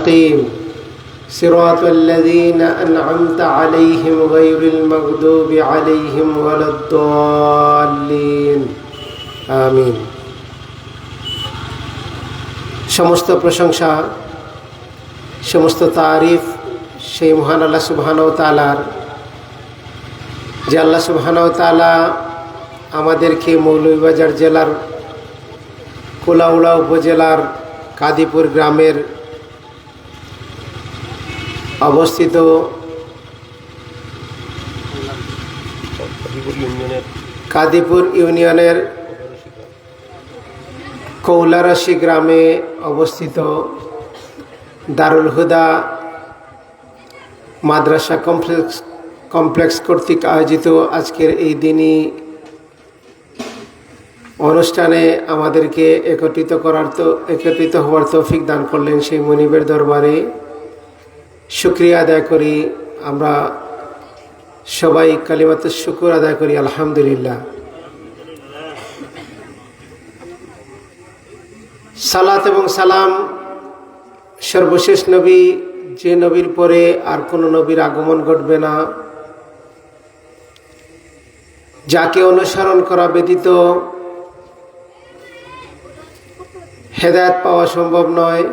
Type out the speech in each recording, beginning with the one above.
المستقيم صراط الذين أنعمت عليهم غير المغضوب عليهم ولا الضالين آمين। সমস্ত প্রশংসা সমস্ত তারিফ সেই মহান আল্লাহ সুবহানাহু ওয়া তাআলার, যে আল্লাহ সুবহানাহু ওয়া তাআলা আমাদেরকে মৌলভীবাজার জেলার কোলাউড়া উপজেলার কাদিপুর গ্রামের অবস্থিত কাদিপুর ইউনিয়নের কৌলারাশি গ্রামে অবস্থিত দারুল হুদা মাদ্রাসা কমপ্লেক্স কর্তৃক আয়োজিত আজকের এই দিনই অনুষ্ঠানে আমাদেরকে একত্রিত হওয়ার তৌফিক দান করলেন সেই মনিবের দরবারে শুকরিয়া আদায় করি। আমরা সবাই কালিমাতুশ শুকর আদায় করি আলহামদুলিল্লাহ। সালাত এবং সালাম সর্বশেষ নবী, যে নবীর পরে আর কোনো নবীর আগমন ঘটবে না, যাকে অনুসরণ করা ব্যতীত হেদায়েত পাওয়া সম্ভব নয়,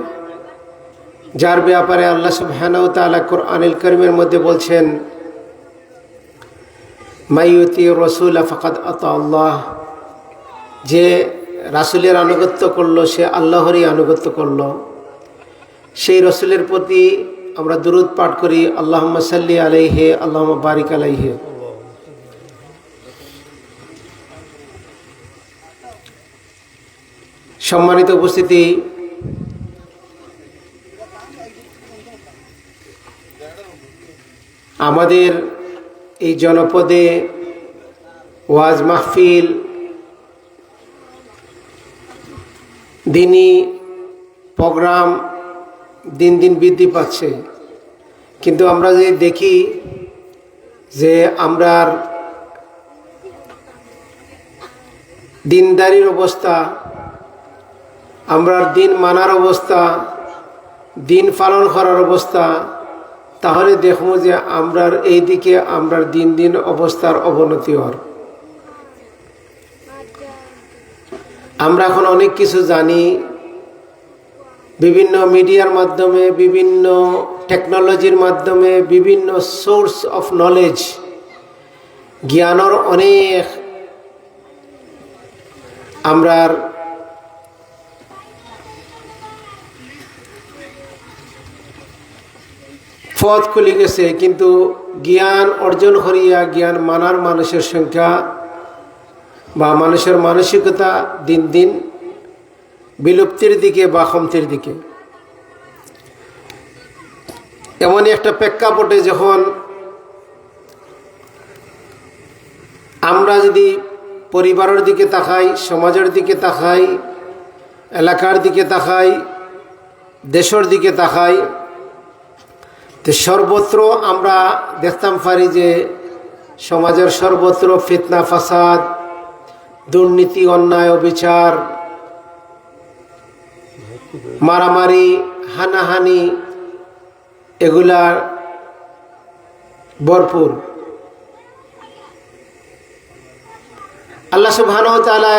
যার ব্যাপারে আল্লাহ সুবহানাহু ওয়া তাআলা কোরআনুল কারীমের মধ্যে বলছেন মাইয়ুতি রাসূল ফাকাদ আতা আল্লাহ, যে রাসূলের আনুগত্য করলো সে আল্লাহরই আনুগত্য করলো। সেই রাসূলের প্রতি আমরা দুরূদ পাঠ করি, আল্লাহুম্মা সাল্লি আলাইহি আল্লাহুম্মা বারিক আলাইহি। সম্মানিত উপস্থিতি, আমাদের এই জনপদে ওয়াজ মাহফিল, দিনী প্রোগ্রাম দিন দিন বৃদ্ধি পাচ্ছে, কিন্তু আমরা যদি দেখি যে আমরার দিনদারির অবস্থা, আমরার দিন মানার অবস্থা, দিন পালন করার অবস্থা, তাহলে দেখবো যে আমরার এই দিকে আমরার দিন দিন অবস্থার অবনতি হওয়ার। আমরা এখন অনেক কিছু জানি, বিভিন্ন মিডিয়ার মাধ্যমে, বিভিন্ন টেকনোলজির মাধ্যমে, বিভিন্ন সোর্স অফ নলেজ, জ্ঞানের অনেক আমরার পথ খুলে গেছে, কিন্তু জ্ঞান অর্জন করিয়া জ্ঞান মানার মানুষের সংখ্যা বা মানুষের মানসিকতা দিন দিন বিলুপ্তির দিকে বা কমতির দিকে। এমনই একটা প্রেক্ষাপটে যখন আমরা যদি পরিবারের দিকে তাকাই, সমাজের দিকে তাকাই, এলাকার দিকে তাকাই, দেশের দিকে তাকাই, তো সর্বত্র আমরা দেখতাম পারি যে সমাজের সর্বত্র ফিতনা ফাসাদ, দুর্নীতি, অন্যায়, অবিচার, মারামারি, হানাহানি এগুলার ভরপুর। আল্লাহ সুবহানাহু ওয়া তাআলা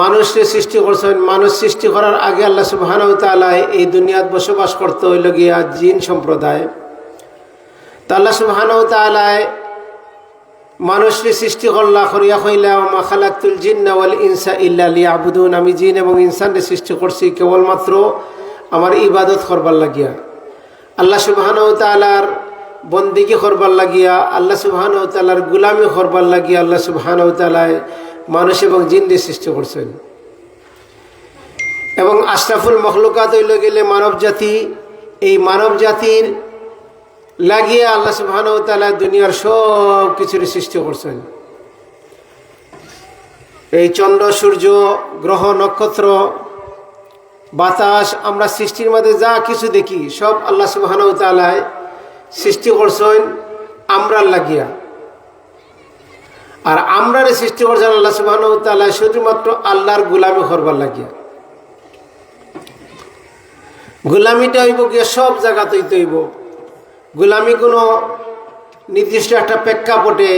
মানুষকে সৃষ্টি করছেন। মানুষ সৃষ্টি করার আগে আল্লাহ সুবহানাহু ওয়া তাআলা এই দুনিয়াত বসবাস করতে হইল গিয়া জিন সম্প্রদায়। তা আল্লাহ সুবহানাহু ওয়া তাআলা মানুষকে সৃষ্টি করলা করিয়া কইলা মা খালাকতুল জিন্না ওয়াল ইনসা ইল্লা লিয়াবুদুন, আমি জিন এবং ইনসানকে সৃষ্টি করছি কেবলমাত্র আমার ইবাদত করবার লাগিয়া, আল্লাহ সুবহানাহু ওয়া তাআলার বন্দেগী করবার লাগিয়া, আল্লাহ সুবহানাহু ওয়া তাআলার গোলামি করবার লাগিয়া আল্লাহ সুবহানাহু ওয়া তাআলা মানুষ এবং জিনকে সৃষ্টি করছেন। এবং আশরাফুল মখলুকাত হইল গেলে মানব জাতি। এই মানব জাতির লাগিয়ে আল্লাহ সুবহানাহু ওয়া তাআলা দুনিয়ার সব কিছুর সৃষ্টি করছেন। এই চন্দ্র, সূর্য, গ্রহ, নক্ষত্র, বাতাস, আমরা সৃষ্টির মধ্যে যা কিছু দেখি সব আল্লাহ সুবহানাহু ওয়া তাআলা সৃষ্টি করছেন আমরার লাগিয়া। আর আমরারে সৃষ্টি করছেন আল্লাহ সুবহানাহু ওয়া তাআলা শুধুমাত্র আল্লাহর গোলামি করবার লাগিয়া। গোলামিটা হইব গিয়ে সব জায়গাতেই তৈব। গোলামি কোনো নির্দিষ্ট একটা প্রেক্ষাপটে,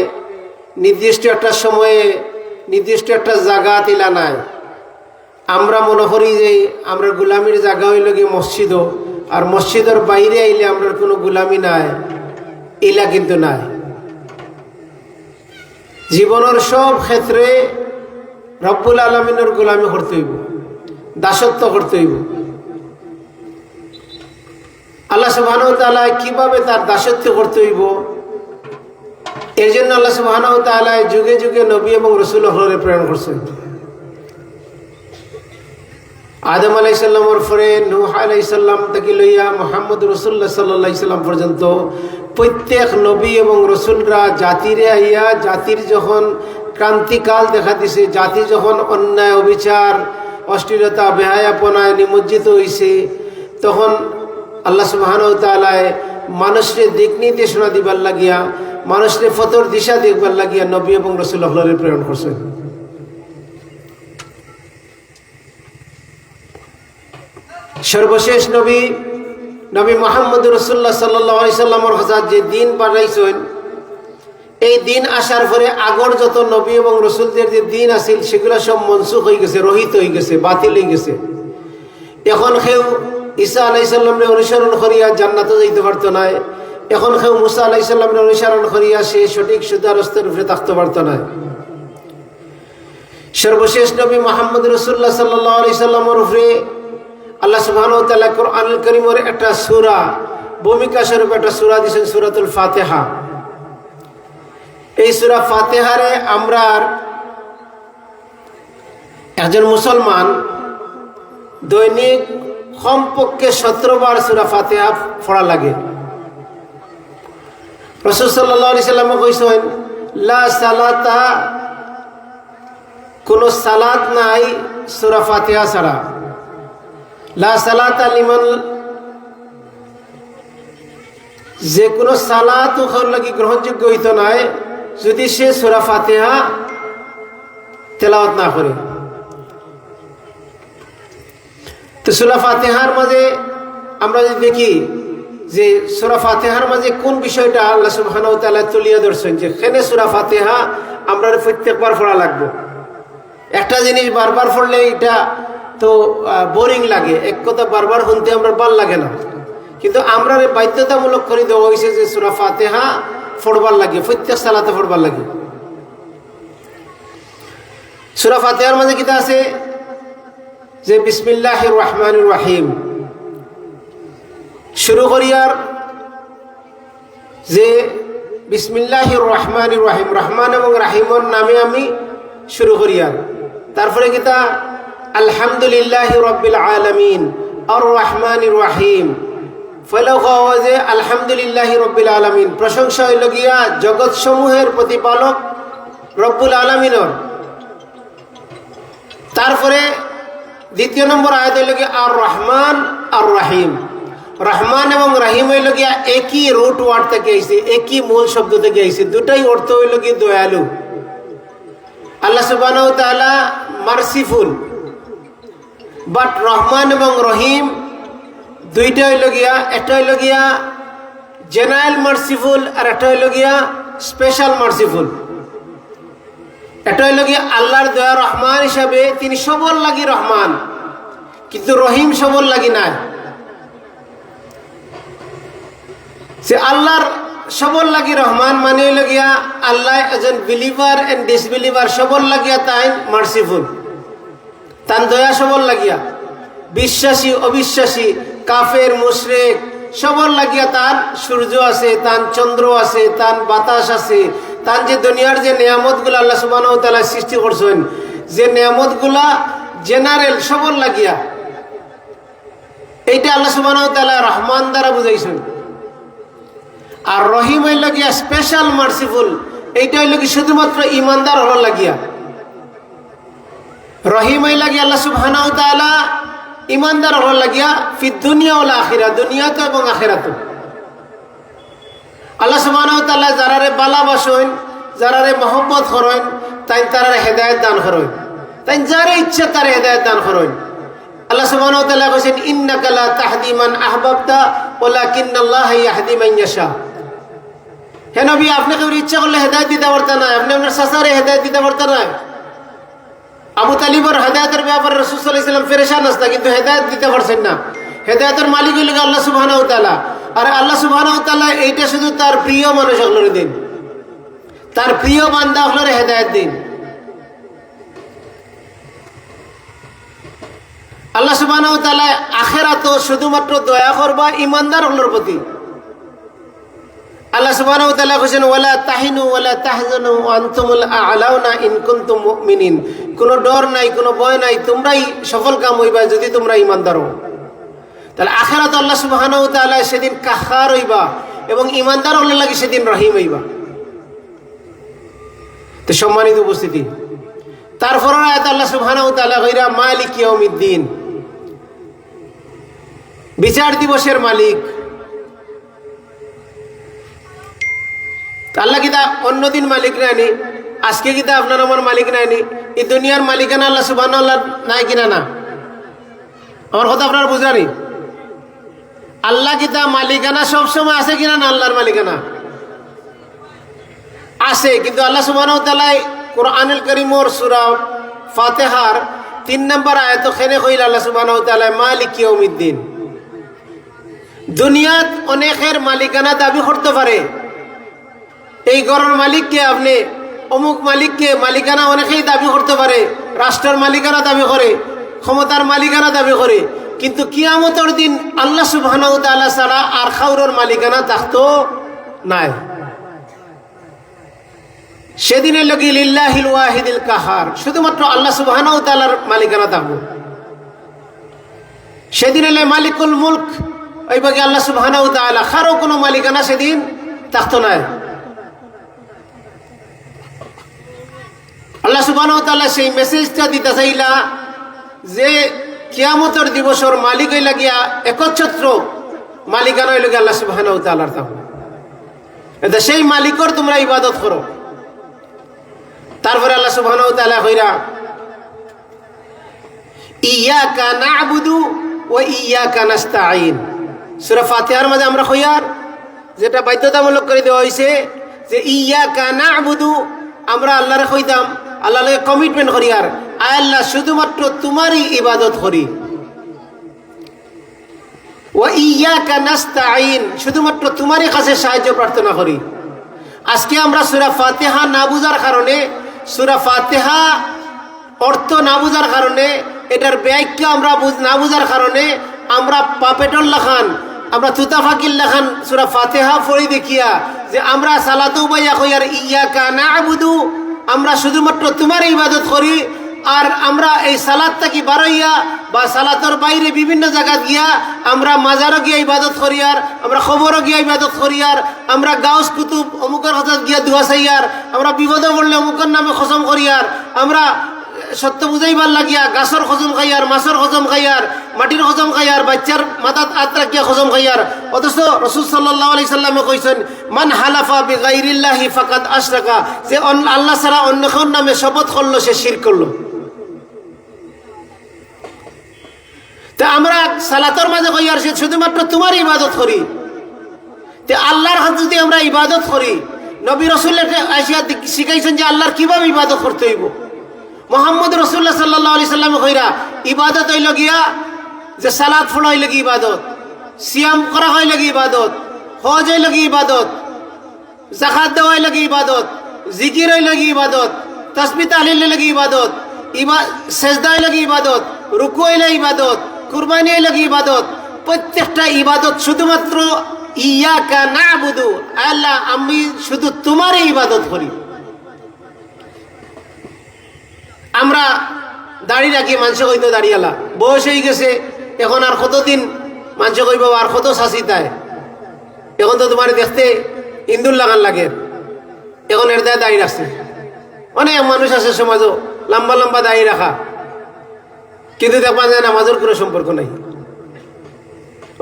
নির্দিষ্ট একটা সময়ে, নির্দিষ্ট একটা জায়গা তিলা নাই। আমরা মনে করি যে আমরা গোলামির জায়গা হইল গিয়ে মসজিদও, আর মসজিদের বাইরে আইলে আমরা কোনো গোলামি নাই, এলা কিন্তু নাই। জীবনের সব ক্ষেত্রে রব্বুল আলামিনের গোলামি করতে হইব, দাসত্ব করতে হইব। আল্লাহ সুবহানাহু ওয়া তাআলা কিভাবে তার দাসত্ব করতে হইব, এর জন্য আল্লাহ সুবহানাহু ওয়া তাআলা যুগে যুগে নবী এবং রাসূল প্রেরণ করছেন। আদম আলাইহিস সালামের পরে নূহ আলাইহিস সালাম থেকে লইয়া মুহাম্মদ রাসূলুল্লাহ সাল্লাল্লাহু আলাইহি সাল্লাম পর্যন্ত প্রত্যেক নবী এবং রাসূলরা জাতিরে আইয়া জাতির যখন ক্রান্তিকাল দেখা দিছে, জাতি যখন অন্যায় অবিচার অশ্লীলতা বেহায়াপনায় নিমজ্জিত হইছে, তখন আল্লাহ সুবহানাহু ওয়া তাআলা মানুষের দিক নির্দেশনা দিবার লাগিয়া, মানুষের ফতর দিশা দেখবার লাগিয়া নবী এবং রাসূলুল্লাহ প্রেরণ করছেন। সর্বশেষ নবী নবী মুহাম্মদ রাসূলুল্লাহ সাল্লাল্লাহু আলাইহি সাল্লামের হযরত যে দিন পাঠাইছেন, এই দিন আসার পরে আগর যত নবী এবং রাসূলদের যে দিন আছিল সেগুলো সব মনসুখ হয়ে গেছে, রহিত হয়ে গেছে, বাতিল হয়ে গেছে। এখন কেউ ঈসা আলাইহিস সালামের অনুসরণ করিয়া জান্নাতে যাইতে পারত না, এখন কেউ মুসা আলাইহিস সালামের অনুসরণ করিয়া সে সঠিক সুদা রাস্তার উপরে থাকতে পারত না। সর্বশেষ নবী মুহাম্মদ রাসূলুল্লাহ সাল্লাল্লাহু আলাইহি সাল্লামের উপরে আল্লাহ সুবহানাহু ওয়া তাআলা কোরআনুল কারীমের একটা সূরা, ভূমিকা স্বরূপ একটা সূরা দিয়েছেন, সূরাতুল ফাতিহা। এই সূরা ফাতিহারে আমরা একজন মুসলমান দৈনিক কমপক্ষে 17 বার সূরা ফাতিহা পড়া লাগে। রাসূল সাল্লাল্লাহু আলাইহি সাল্লাম কইছেন, লা সালাতা, কোন সালাত নাই সূরা ফাতিহা ছাড়া। লা সালাতা লিমান, যে কোনো সালাত ওখান লাগি গ্রহণযোগ্য হইত নাই যদি সে সূরা ফাতিহা তেলাওয়াত না করে। তো সূরা ফাতিহার মাঝে আমরা যদি দেখি যে সূরা ফাতিহার মাঝে কোন বিষয়টা আল্লাহ সুবহানাহু ওয়া তাআলা তুলিয়া ধরছেন, যে এখানে সূরা ফাতিহা আমরা প্রত্যেকবার পড়া লাগবে। একটা জিনিস বারবার পড়লে এটা তো বোরিং লাগে, এক কথা বারবার শুনতে আমরা ভাল লাগে না, কিন্তু আমরা বাধ্যতামূলক করে দেওয়া হয়েছে যে সূরা ফাতিহা পড়বার লাগে, প্রত্যেক সালাতে পড়বার লাগে। সূরা ফাতিহার মাঝে কিতা আছে যে বিসমিল্লাহির রহমানির রহিম শুরু করিয়ার, যে বিসমিল্লাহির রহমানির রহিম, রহমান এবং রাহিমের নামে আমি শুরু করিয়ার। তারপরে কিতা আলহামদুলিল্লাহি রাব্বিল আলামিন আর রহমানির রহিম, ফলে আলহামদুলিল্লাহি রাব্বিল আলামিন, প্রশংসা হইল গিয়া জগৎ সমূহের প্রতিপালক রব্বুল আলামিনের। তারপরে দ্বিতীয় নম্বর আয়াত হইল গিয়া আর রহমান আর রাহিম, রহমান এবং রাহিম হইল গিয়া একই রুট ওয়ার্ড থেকে আইছে, একই মূল শব্দ থেকে আইছে, দুটাই অর্থ হইল গিয়া দয়ালু। আল্লাহ সুবহানাহু ওয়া তাআলা মার্সিফুল, বাট রহমান এবং রহিম দুইটা হইল গিয়া, একটা হইল গিয়া জেনারেল মার্সিফুল আর একটা হইল গিয়া স্পেশাল মার্সিফুল। এটা হইল গিয়া আল্লাহর দয়া রহমান হিসাবে তিনি সবল লাগি রহমান, কিন্তু রহিম সবল লাগি নাই। সে আল্লাহর সবল লাগি রহমান মানে হইল গিয়া আল্লাহ একজন বিলিভার এন্ড ডিসবিলিভার সবল লাগিয়া তাই মার্সিফুল, তান দয়া সবল লাগিয়া। বিশ্বাসী অবিশ্বাসী কাফের মুশরিক সবল লাগিয়া তার সূর্য আছে, তার চন্দ্র আছে, তার বাতাস আছে, তার যে দুনিয়ার যে নিয়ামতগুলো আল্লাহ সুবহানাহু ওয়া তাআলা সৃষ্টি করছেন, যে নিয়ামতগুলা জেনারেল সবল লাগিয়া, এইটা আল্লাহ সুবহানাহু ওয়া তাআলা রহমান দ্বারা বুঝাইছেন। আর রহিম হইল গিয়া স্পেশাল মার্সিফুল, এইটা হইল কি শুধুমাত্র ইমানদার হওয়ার লাগিয়া। রহিম হইল গিয়া আল্লাহ সুবহানাহু ওয়া তাআলা ইমানদার হওয়ার লাগিয়া ফি দুনিয়া ওয়াল আখিরা, দুনিয়াতে এবং আখিরাতে। আল্লাহ সুবহানাহু ওয়া তাআলা যারারে ভালোবাসেন, যারারে মহব্বত করেন, তাই তারারে হেদায়েত দান করেন, তাই যারে ইচ্ছা তারে হেদায়েত দান করেন। আল্লাহ সুবহানাহু ওয়া তাআলা কইছেন ইন্নাকা লা তাহদি মান আহবাবতা ওয়ালাকিন্নাল্লাহা ইয়াহদি মান ইয়াশা। হে নবী, আপনি কেউ ইচ্ছা করলে হেদায়েত দিতে পারতেন না, আপনি আপনার চাচারে হেদায়েত দিতে পারতেন না। আবু তালিবর হেদায়েতের ব্যাপারে রাসূল সাল্লাল্লাহু আলাইহি ওয়াসাল্লাম পেরেশান আসতেন, কিন্তু হেদায়েত দিতে পারছেন না। হেদায়েতের মালিক হইল আল্লাহ সুবহানাহু ওয়া তাআলা। আর আল্লাহ সুবহানাহু ওয়া তাআলা এইটা শুধু তার প্রিয় মানুষগুলোর দিন, তার প্রিয় বান্দাগুলোর হেদায়েত দিন। আল্লাহ সুবহানাহু ওয়া তাআলা আখিরাতে শুধুমাত্র দয়া করবা ঈমানদারগুলোর প্রতি। আল্লাহ সুবহানাহু ওয়া তাআলা কইছেন ওয়ালা তাহিনু ওয়ালা তাহজানু ওয়া আনতুমুল আ'লাউনা ইন কুনতুম মুমিনিন। কোনো ডর নাই, কোনো ভয় নাই, তোমরাই সফল কাম হইবা যদি তোমরা ঈমানদার হও। তাহলে আখিরাতে আল্লাহ সুবহানাহু ওয়া তাআলা সেদিন কাহ্হার হইবা এবং ঈমানদার হলে লাগি সেদিন রহিম হইবা। তো সম্মানিত উপস্থিতি, তারপর আয়াত আল্লাহ সুবহানাহু ওয়া তাআলা কইরা মালিক ইয়াউমিদ্দিন, বিচার দিবসের মালিক। আল্লাহ কিতা অন্যদিন মালিক নাইনি, আজকে কিতা আপনার আমার মালিক নাইনি, এই দুনিয়ার মালিকানা আল্লাহ সুবহানাহু ওয়া তাআলা নাই কিনা না? আমার কথা আপনার বুঝানি? আল্লাহ কিতা মালিকানা সবসময় আছে কিনা না? আল্লাহর মালিকানা আছে, কিন্তু আল্লাহ সুবহানাহু ওয়া তাআলা কুরআনুল কারীমের সূরা ফাতিহার 3 নম্বর আয়াত ওখানে কইল আল্লাহ সুবহানাহু ওয়া তাআলা মালিক ইয়াউমিদ্দিন। দুনিয়াত অনেকের মালিকানা দাবি করতে পারে, এই ঘরের মালিককে, আপনি অমুক মালিককে মালিকানা অনেকেই দাবি করতে পারে, রাষ্ট্রের মালিকানা দাবি করে, ক্ষমতার মালিকানা দাবি করে, কিন্তু কিয়ামতের দিন আল্লাহ সুবহানাহু ওয়া তাআলা ছাড়া আর কারোর মালিকানা থাকতো নাই। সেদিনের লগি লিল্লাহিল ওয়াহিদিল কাহার, শুধুমাত্র আল্লাহ সুবহানাহু ওয়া তাআলার মালিকানা থাকবো। সেদিন মালিকুল মুলক ওই বাকি আল্লাহ সুবহানাহু ওয়া তাআলা, কারো কোনো মালিকানা সেদিন থাকতো নাই। আল্লাহ সুবহানাহু ওয়া তাআলা সেই মেসেজটা দিতে চাইলা যে কিয়ামতের দিবসের মালিক হইলা গিয়া একচ্ছত্র মালিকানা হইল গিয়া আল্লাহ সুবহানাহু ওয়া তাআলার থাকবো। এটা সেই মালিকর তোমরা ইবাদত করো। তারপরে আল্লাহ সুবহানাহু ওয়া তাআলা কইরা ইয়াকা না'বুদু ওয়া ইয়াকা নাস্তাঈন। সূরা ফাতিহার মধ্যে আমরা কইয়ার যেটা বাধ্যতামূলক করে দেওয়া হয়েছে যে ইয়াকা না'বুদু, আমরা আল্লাহরে কইতাম, আল্লাহর কমিটমেন্ট করি আর আল্লাহ শুধুমাত্র তোমারই ইবাদত করি। ওয়া ইয়াকা নাস্তাঈন, শুধুমাত্র তোমারই কাছে সাহায্য প্রার্থনা করি। আজকে আমরা সূরা ফাতিহা না বুঝার কারণে, সূরা ফাতিহা অর্থ না বুঝার কারণে, এটার ব্যাখ্যা আমরা না বুঝার কারণে আমরা পাপেটর লেখান, আমরা তুতাফাকিল লেখান সূরা ফাতিহা পড়ি দেখিয়া যে আমরা সালাতু বাইয়া কইয়ার ইয়াকা না'বুদু, আমরা শুধুমাত্র তোমার ইবাদত করি। আর আমরা এই সালাত থেকে বারইয়া বা সালাতের বাইরে বিভিন্ন জায়গা গিয়া আমরা মাজারও গিয়া ইবাদত করি, আর আমরা খবরও গিয়া ইবাদত করি, আর আমরা গাউস কুতুব অমুকের হঠাৎ গিয়া দুয়া চাই, আর আমরা বিপদে পড়লে অমুকের নামে খসম করি, আর আমরা সত্য বুঝাইবার লাগিয়া গাছর খজম খাই, আর মাছের খজম খাই, আর মাটির খজম খাই, আর বাচ্চার মাথাত হাত রাখিয়া খজম খাই। আর অথচ রাসূল সাল্লাল্লাহু আলাইহি সাল্লামে কইছেন মান হালাফা বিগাইরিল্লাহি ফাকাদ আশরাকা, যে আল্লাহ ছাড়া অন্য কারোর নামে শপথ করলো সে শিরক করলো। তে আমরা সালাতের মাঝে কই আর সে শুধুমাত্র তোমার ইবাদত করি। তে আল্লাহর হাতে যদি আমরা ইবাদত করি, নবী রাসূলের আইসা শিখাইছেন যে আল্লাহর কিভাবে ইবাদত করতে হইব। মুহাম্মদ রাসূলুল্লাহ সাল্লাল্লাহু আলাইহি সাল্লাম কইরা ইবাদত হইল গিয়া যে সালাত পড়া হইল কি ইবাদত, সিয়াম করা হইল কি ইবাদত, হজ হইল কি ইবাদত, যাকাত দেওয়া হইল কি ইবাদত, জিকির হইল কি ইবাদত, তাসবিহ তাহলিল হইল কি ইবাদত, সেজদা হইল কি ইবাদত, রুকু হইল ইবাদত, কুরবানি হইল কি ইবাদত। প্রত্যেকটা ইবাদত শুধুমাত্র ইয়াকা না'বুদু, আল্লাহ আমি শুধু তোমারই ইবাদত করি। আমরা দাড়ি রাখি, মানুষ কইতো দাড়িয়ালা বয়স হয়ে গেছে, এখন আর কতদিন মানুষ কইব আর কত শাসি তাই, এখন তো তোমার দেখতে ইন্দুর লাগান লাগে, এখন এর দায় দাড়ি রাখছে। অনেক মানুষ আছে সমাজও লম্বা লম্বা দাড়ি রাখা, কিন্তু দেখবা যায় নামাজের কোনো সম্পর্ক নাই।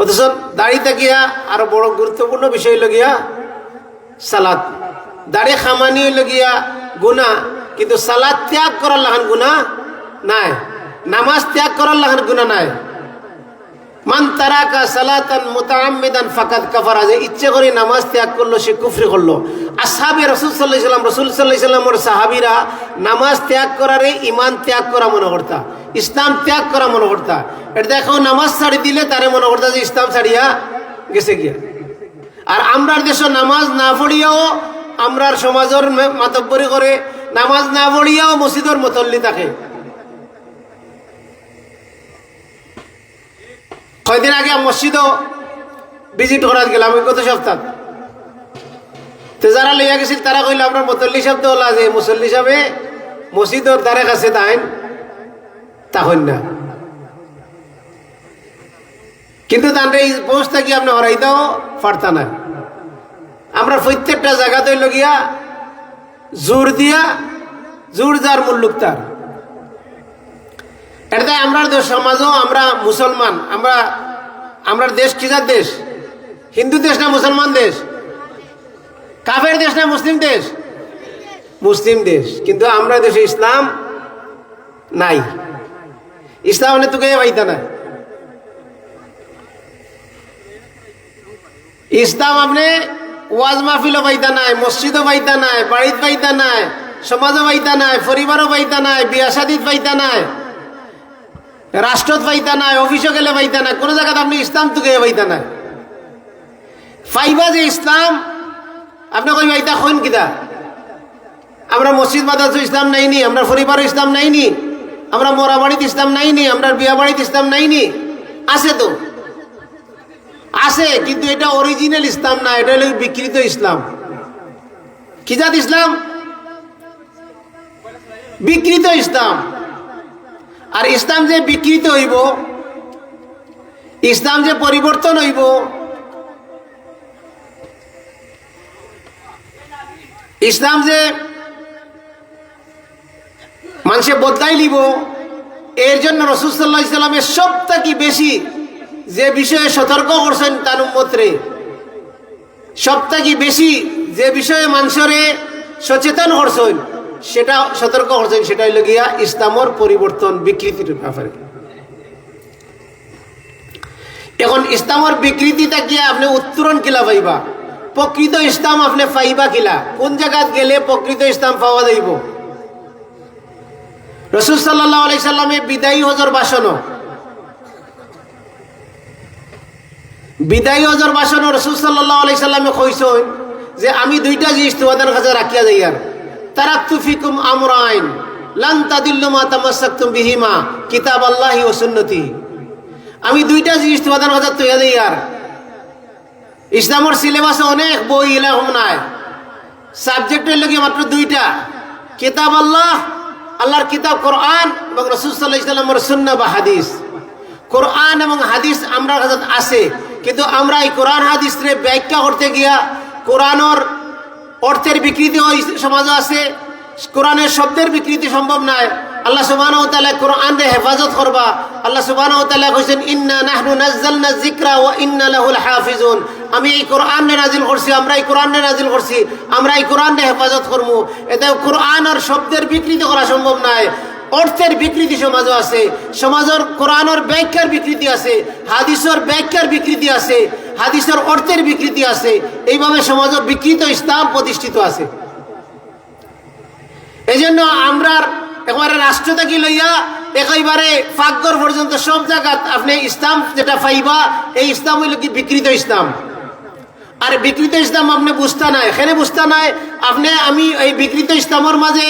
অথচ দাড়ি থাকিয়া আরো বড় গুরুত্বপূর্ণ বিষয় হইল গিয়া সালাত। দাড়ি খামানি হইল গিয়া গুনাহ, কিন্তু সালাত ত্যাগ করার লাগান গুনাহ নাই। নামাজ ত্যাগ করার লাগান গুনাহ নাই। মান তারাকা সালাতান মুতাআম্মিদান ফাকাদ কাফারা, যে ইচ্ছে করে নামাজ ত্যাগ করলো সে কুফরি করলো। আসহাবে রাসূল সাল্লাল্লাহু আলাইহি ওয়াসাল্লাম, রাসূল সাল্লাল্লাহু আলাইহি ওয়াসাল্লামের সাহাবীরা নামাজ ত্যাগ করারে ঈমান ত্যাগ করা মনে করতা, ইসলাম ত্যাগ করা মনে করতা। এটা দেখো নামাজ ছাড়ি দিলে তারে মনে করতা যে ইসলাম ছাড়িয়া গেছে গিয়া। আর আমরার দেশে নামাজ না পড়িয়াও আমরার সমাজের মাতব্বরি করে, নামাজ না পড়িয়াও মসজিদের মুতল্লি থাকে। কয়দিন আগে মসজিদও ভিজিট করার গেলাম গত সপ্তাহ। তো যারা লইয়া গেছিল তারা কইল আপনার মুতল্লি শব্দ হলা যে মুসল্লি সাহেবে মসজিদের দ্বারে কাছে তাইন তখন না, কিন্তু তাদের এই পৌঁছটা কি আপনি হরাইতেও পারতা না। আমরা প্রত্যেকটা জায়গাতে লগিয়া জোর দিয়া, জোর যার মুল্লুক তার। এটা আমরা সমাজও আমরা মুসলমান, আমরা দেশ কিজার দেশ? হিন্দু দেশ না মুসলমান দেশ? কাফের দেশ না মুসলিম দেশ? মুসলিম দেশ। কিন্তু আমরা দেশে ইসলাম নাই। ইসলাম মানে তোকে পাইতা না। ইসলাম আপনি ওয়াজ মাহফিলও পাইতা নাই, মসজিদও পাইতা নাই, বাড়িত পাইতা নাই, সমাজও পাইতা নাই, পরিবারও পাইতা নাই, বিয়া শাদীত পাইতা নাই, রাষ্ট্রত পাইতা নাই, অফিসও গেলে পাইতা নাই, কোনো জায়গাতে আপনি ইসলাম তোকে পাইতা নাই। পাইবা যে ইসলাম আপনি কই পাইতা কইন কিতা? আমরা মসজিদ মাদ্রাসা ইসলাম নাইনি, আমরা পরিবার ইসলাম নাইনি, আমরা মরা বাড়িতে ইসলাম নাইনি, আমরা বিয়া বাড়িতে ইসলাম নাইনি। আছে তো আছে, কিন্তু এটা অরিজিনাল ইসলাম না, এটা হলো বিকৃত ইসলাম। কি জাত ইসলাম? বিকৃত ইসলাম। আর ইসলাম যে বিকৃত হইব, ইসলাম যে পরিবর্তন হইব, ইসলাম যে মানুষে বদলাই লিব, এর জন্য রাসূল সাল্লাল্লাহু আলাইহি ওয়াসাল্লামের সবথেকে বেশি যে বিষয়ে সতর্ক করছেন তার উম্মতরে, সবথেকে বেশি যে বিষয়ে মানুষরে সচেতন করছেন, সেটা সতর্ক করছেন, সেটা হইল গিয়া ইসলামের পরিবর্তন, বিকৃতির ব্যাপারে। এখন ইসলামের বিকৃতিটা গিয়া আপনি উত্তরণ কিলা পাইবা? প্রকৃত ইসলাম আপনি পাইবা কিলা? কোন জায়গাত গেলে প্রকৃত ইসলাম পাওয়া যাইব? রাসূল সাল্লাল্লাহু আলাইহি সাল্লামের বিদায়ী হজর ভাষণ, বিদায়ী হজর ভাষণ রাসূল সাল্লাল্লাহু আলাইহি সাল্লামে কইছেন যে আমি দুইটা জিনিস তোমাদের কাছে রাখিয়া যাই, আর তারাকতু ফিকুম আমরাইন লান তাদিল্লু মা তামাসসাকতুম বিহিমা কিতাবাল্লাহি ওয়া সুন্নতি। আমি দুইটা জিনিস তোমাদের কাছে তৈয়া দেই। আর ইসলামের সিলেবাসে অনেক বই এরকম নাই, সাবজেক্টের লগে মাত্র দুইটা, কিতাব আল্লাহ, আল্লাহর কিতাব কোরআন, এবং রাসূল সাল্লাল্লাহু আলাইহি ওয়াসাল্লামের সুন্নাহ বা হাদিস। কোরআন এবং হাদিস আমরা কাছে আছে, কিন্তু আমরা এই কোরআন হাদিসরে ব্যাখ্যা করতে গিয়া কোরআনের অর্থের বিকৃতি সমাজে আছে, কোরআনের শব্দের বিকৃতি সম্ভব নয়। আল্লাহ সুবহানাহু ওয়া তাআলা কোরআনের হেফাজত করবা। আল্লাহ সুবহানাহু ওয়া তাআলা কইছেন ইন্না নাহনু নাযালনা যিকরা ওয়া ইন্না লাহু লাহাফিজুন। আমি এই কোরআনে নাজিল করছি, আমরা এই কোরআনে নাজিল করছি, আমরা এই কোরআনের হেফাজত করব। এতে কোরআন আর শব্দের বিকৃতি করা সম্ভব নয়। অর্থের বিকৃতি সমাজও আছে, সমাজের কোরআনের ব্যাখ্যার বিকৃতি আছে, হাদিসের ব্যাখ্যার বিকৃতি আছে, হাদিসের অর্থের বিকৃতি আছে। এইভাবে সমাজের বিকৃত ইসলাম প্রতিষ্ঠিত আছে। এই জন্য আমরা একবারে রাষ্ট্র থেকে লইয়া একেবারে ফাকগর পর্যন্ত সব জায়গা আপনি ইসলাম যেটা পাইবা, এই ইসলাম হইল কি বিকৃত ইসলাম। আর বিকৃত ইসলাম আপনি বুঝতে নাই, এখানে বুঝতে নাই আপনি। আমি এই বিকৃত ইসলামের মাঝে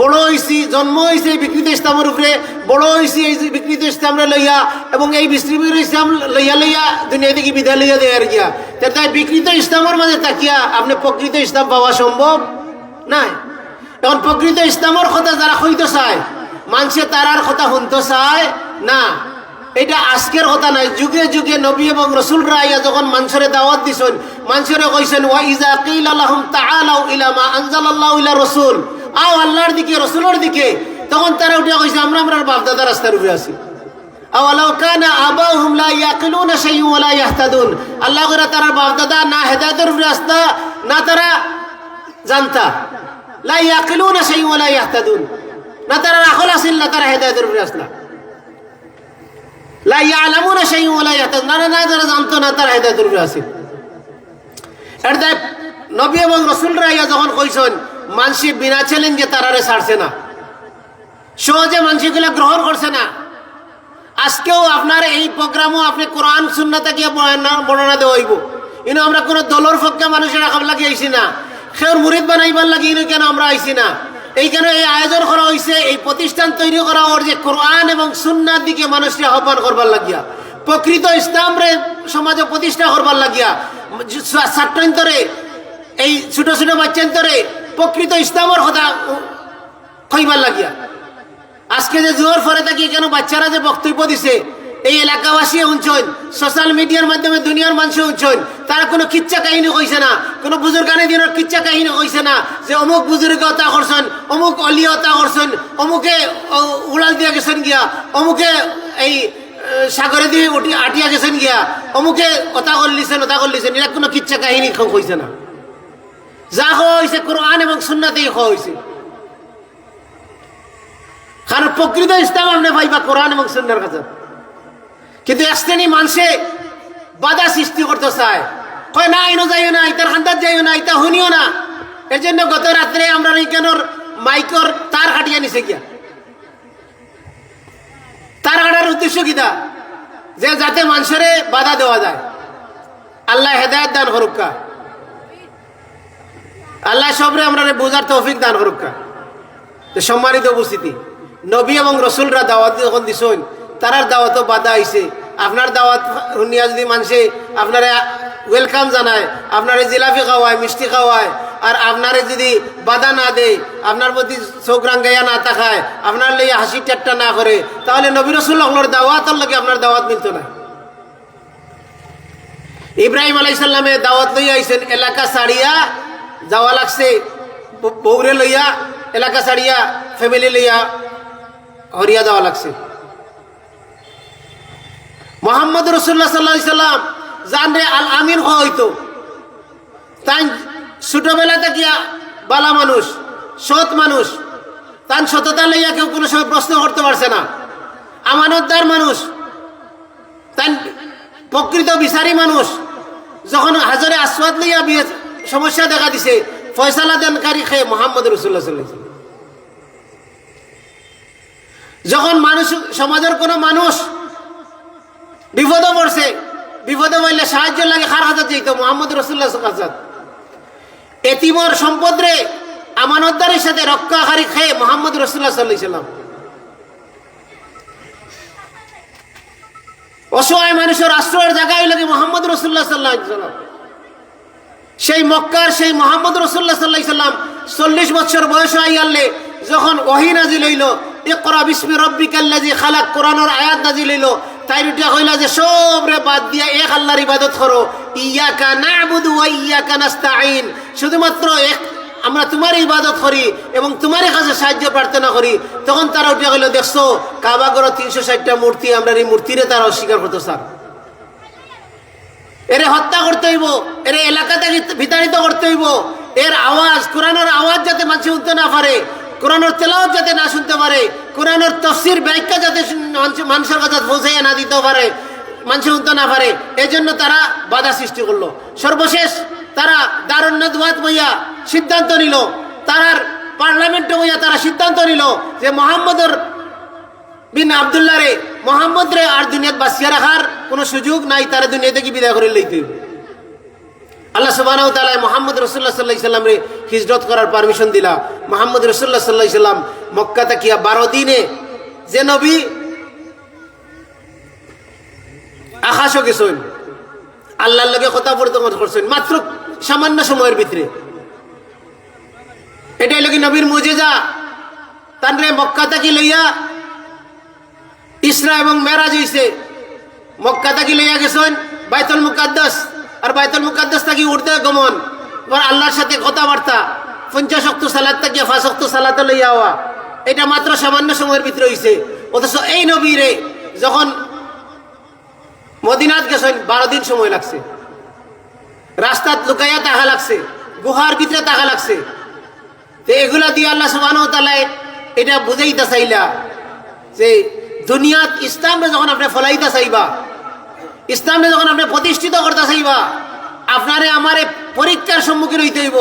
বড় হয়েছি, জন্ম হয়েছে এই বিকৃত ইসলামের উপরে, বড় হয়েছি এই বিকৃত ইসলামরে লইয়া, এবং এই বিকৃত ইসলাম লইয়া লইয়া দুনিয়া থেকে বিদায় লইয়া দেয়ার গিয়া। তাই বিকৃত ইসলামের মাঝে তাকিয়া আপনি প্রকৃত ইসলাম পাওয়া সম্ভব নাই। এখন প্রকৃত ইসলামের কথা যারা হইতে চায়, মানুষে তারার কথা শুনতে চায় না। এটা আজকের কথা নাই, যুগে যুগে নবী এবং রাসূলরা আইয়া যখন মানুষের দাওয়াত দিছেন, মানুষের কইছেন ওয়া ইযা কিলা লাহুম তাআলাউ ইলা মা আনজালাল্লাহু ইলা রাসূল, আও আল্লাহর দিকে, রাসূলের দিকে, তখন তারা উঠে কইছে আমরা বাপ দাদা রাস্তার উপরে আছি। আওয়ালাউ কানা আবাহুম লা ইয়াকিলুনা শাইউন ওয়া লা ইয়াহতাদুন। আল্লাহ কইরা তারা বাপ দাদা না হেদায়েতের উপরে আসতা, না তারা জানতা। লা ইয়াকিলুনা শাইউন ওয়া লা ইয়াহতাদুন, না তারা আকল আসিল, না তারা হেদায়েতের উপরে আসলা। লা ইয়ালামুনা শাইউন ওয়া লা ইয়াহতাদুন, না যারা জানতো না তারা হেদায়েতের উপরে আছে। এটা নবী এবং রাসূলরা ইয়া যখন কইছেন মানুষ বিনা চ্যালেঞ্জে তারারে ছাড়ছে না, সহজে মানুষগুলো গ্রহণ করছে না। আজকেও আপনার এই প্রোগ্রামও আপনি কোরআন সুন্নাতে গিয়ে বর্ণনা দেওয়া হইব। কিন্তু আমরা কোনো দলের পক্ষে মানুষের রাখার লাগে আইসি না, সেওর মুরিদ বানাইবার লাগে কেন আমরা আইসি না। এইখানে এই আয়োজন করা হয়েছে, এই প্রতিষ্ঠান তৈরি করা ওর যে কোরআন এবং সুন্নার দিকে মানুষকে আহ্বান করবার লাগিয়া, প্রকৃত ইসলামরে সমাজে প্রতিষ্ঠা করবার লাগিয়া, ছাত্রান্তরে এই ছোট ছোট বাচ্চান্তরে প্রকৃত ইসলামের কথা কইবার লাগিয়া। আজকে যে জোর ফরে থাকি কেন বাচ্চারা যে বক্তব্য দিছে, এই এলাকাবাসী উঞ্চন, সোশ্যাল মিডিয়ার মাধ্যমে দুনিয়ার মানুষ উঞ্চন, তারা কোনো কিচ্ছা কাহিনী কইছে না, কোনো বুজুর্গানে দিনের কিচ্ছা কাহিনী কইছে না যে অমুক বুজুর্গ হত্যা করছেন, অমুক অলিয়া হত্যা করছেন, অমুকে উড়াল দিয়া গেছেন গিয়া, অমুকে এই সাগরে দিয়ে আটিয়া গেছেন গিয়া, অমুকে ওতা করলিছেন এটা কোনো কিচ্ছা কাহিনী কইছে না। যা খাওয়া হয়েছে কোরআন এবং সুন্নাতেই খাওয়া হয়েছে। কারণ প্রকৃত ইসলাম আপনি পাইবা কোরআন এবং সুন্নার কাছে। কিন্তু এক শ্রেণী মানুষে বাধা সৃষ্টি করতে চায়, কয় না ইনো যাইও না, ইতার খান্দার যাইও না, ইতা শুনিও না। এর জন্য গত রাত্রে আমরা এইখানোর মাইকর তার কাটিয়ে নিছে গিয়া। তার কাটার উদ্দেশ্য কিতা, যে যাতে মানুষের বাধা দেওয়া যায়। আল্লাহ হেদায়েত দান করুকা, আল্লাহ সবরে আমরা বোঝার তৌফিক দান করুকা। সম্মানিত উপস্থিতি, নবী এবং রসুলরা দাওয়াত যখন দিছেন, তারার দাওয়াতও বাধা আইছে। আপনার দাওয়াত শুনিয়া যদি মানুষে আপনারা ওয়েলকাম জানায়, আপনারে জিলাপি খাওয়ায়, মিষ্টি খাওয়ায়, আর আপনারে যদি বাধা না দেয়, আপনার প্রতি চোখ রাঙ্গাইয়া না তাকায়, আপনার লইয়া হাসি ঠাট্টা না করে, তাহলে নবী রসুল আপনার দাওয়াতের লগে আপনার দাওয়াত মিলত না। ইব্রাহিম আলাইহিস সালামে দাওয়াত লইয়া আইছেন, এলাকা ছাড়িয়া যাওয়া লাগছে, বউরে লইয়া এলাকা ছাড়িয়া ফ্যামিলি লইয়া হরিয়া যাওয়া লাগছে। মোহাম্মদ রসুল্লাহ সাল্লাল্লাহু আলাইহি সাল্লাম জানরে আল আমিন হইতো, তাই ছোটবেলা থেকে বালা মানুষ, সৎ মানুষ, তার সততা লইয়া কেউ কোনো সময় প্রশ্ন করতে পারছে না। আমানতদার মানুষ, তাই প্রকৃত বিচারী মানুষ। যখন হাজরে আসওয়াদ লইয়া সমস্যা দেখা দিছে, ফয়সালা দানকারী খেয়ে মোহাম্মদ রসুল্লাহ সাল্লাল্লাহু আলাইহি সাল্লাম। যখন মানুষ, সমাজের কোনো মানুষ বিপদে পড়ছে, বিপদে পড়লে সাহায্য লাগে কার হাতে চাইতো, মোহাম্মদ রসুল্লাহ কাছে। এতিমর সম্পদ রে আমানতদারের সাথে রক্ষাকারী খেয়ে মোহাম্মদ রসুল্লাহ সাল্লাল্লাহু আলাইহি সাল্লাম। অসহায় মানুষের আশ্রয়ের জায়গায় লাগে মোহাম্মদ রসুল্লাহ সাল্লাল্লাহু আলাইহি সাল্লাম। সেই মক্কার সেই মোহাম্মদ রসুল্লাহ সাল্লাল্লাহু আলাইহি সাল্লাম 40 বছর বয়স হয়ে গেলে যখন ওহী নাজিল হইল, ইকরা বিসমি রাব্বিকাল্লাযী খালাক, কোরআনের আয়াত নাজিল হইল, তাই রুটিয়া কইলা যে সবরে বাদ দিয়া এক আল্লাহর ইবাদত করো, ইয়াকা না'বুদু ওয়া ইয়াকা নাস্তাঈন, শুধুমাত্র এক আমরা তোমার ইবাদত করি এবং তোমার কাছে সাহায্য প্রার্থনা করি। তখন তারা উঠিয়া কইল, দেখছো কাবা ঘরে 360টা মূর্তি, আমরা এই মূর্তিরে তারা অস্বীকার করতে চান, এরে হত্যা করতে হইব, এর এলাকা থেকে বিতাড়িত করতে হইব, এর আওয়াজ, কোরআনের আওয়াজ যাতে মানুষ শুনতে না পারে, কোরআনের তেলাওয়াত যাতে না শুনতে পারে, কোরআনের তাফসীর ব্যাখ্যা যাতে মানুষের কাছে পৌঁছাইয়া না দিতে পারে, মানুষ শুনতে না পারে, এই জন্য তারা বাধা সৃষ্টি করলো। সর্বশেষ তারা দারুন নাদওয়াত বইয়া সিদ্ধান্ত নিল, তারার পার্লামেন্টে বইয়া তারা সিদ্ধান্ত নিল যে মোহাম্মদর বিন আব্দুল্লাহ রে, মোহাম্মদ রে আর দুনিয়াত বাঁচিয়ে রাখার কোনো সুযোগ নাই, তারা দুনিয়া থেকে বিদায় করে লইতে। আল্লাহ সুবহানাহু ওয়া তাআলা মুহাম্মদ রাসূলুল্লাহ সাল্লাল্লাহু আলাইহি সাল্লাম রে হিজরত করার পারমিশন দিলা। মুহাম্মদ রাসূলুল্লাহ সাল্লাল্লাহু আলাইহি সাল্লাম মক্কা থেকে 12 দিনে যে নবী আকাশে গেছেন, আল্লাহর লগে কথা বলতে করছেন মাত্র সামান্য সময়ের ভিতরে। এটাই লাগি নবীর মুজিজা। তানরে মক্কা থেকে লইয়া ইসরা এবং মেরাজ হইছে। মক্কা থেকে লইয়া গেছেন বাইতুল মুকাদ্দাস, আর বাইতুল মুকাদ্দাস থেকে উঠতে গমন, এবার আল্লাহর সাথে কথাবার্তা, 50 ওয়াক্ত সালাত থেকে 5 ওয়াক্ত সালাতে লইয়া হওয়া, এটা মাত্র সামান্য সময়ের ভিতরে হইছে। অথচ এই নবীরে যখন মদিনাত গেছেন 12 দিন সময় লাগছে, রাস্তাত লুকাইয়া থাকা লাগছে, গুহার ভিতরে থাকা লাগছে। তো এগুলা দিয়ে আল্লাহ সুবহানাহু ওয়া তাআলা এটা বুঝাইতে চাইলা যে দুনিয়াত ইসলামে যখন আপনি ফলাইতে চাইবা, ইসলামে যখন আপনি প্রতিষ্ঠিত করতে চাইবা, আপনারে আমারে পরীক্ষার সম্মুখীন হইতে হইব।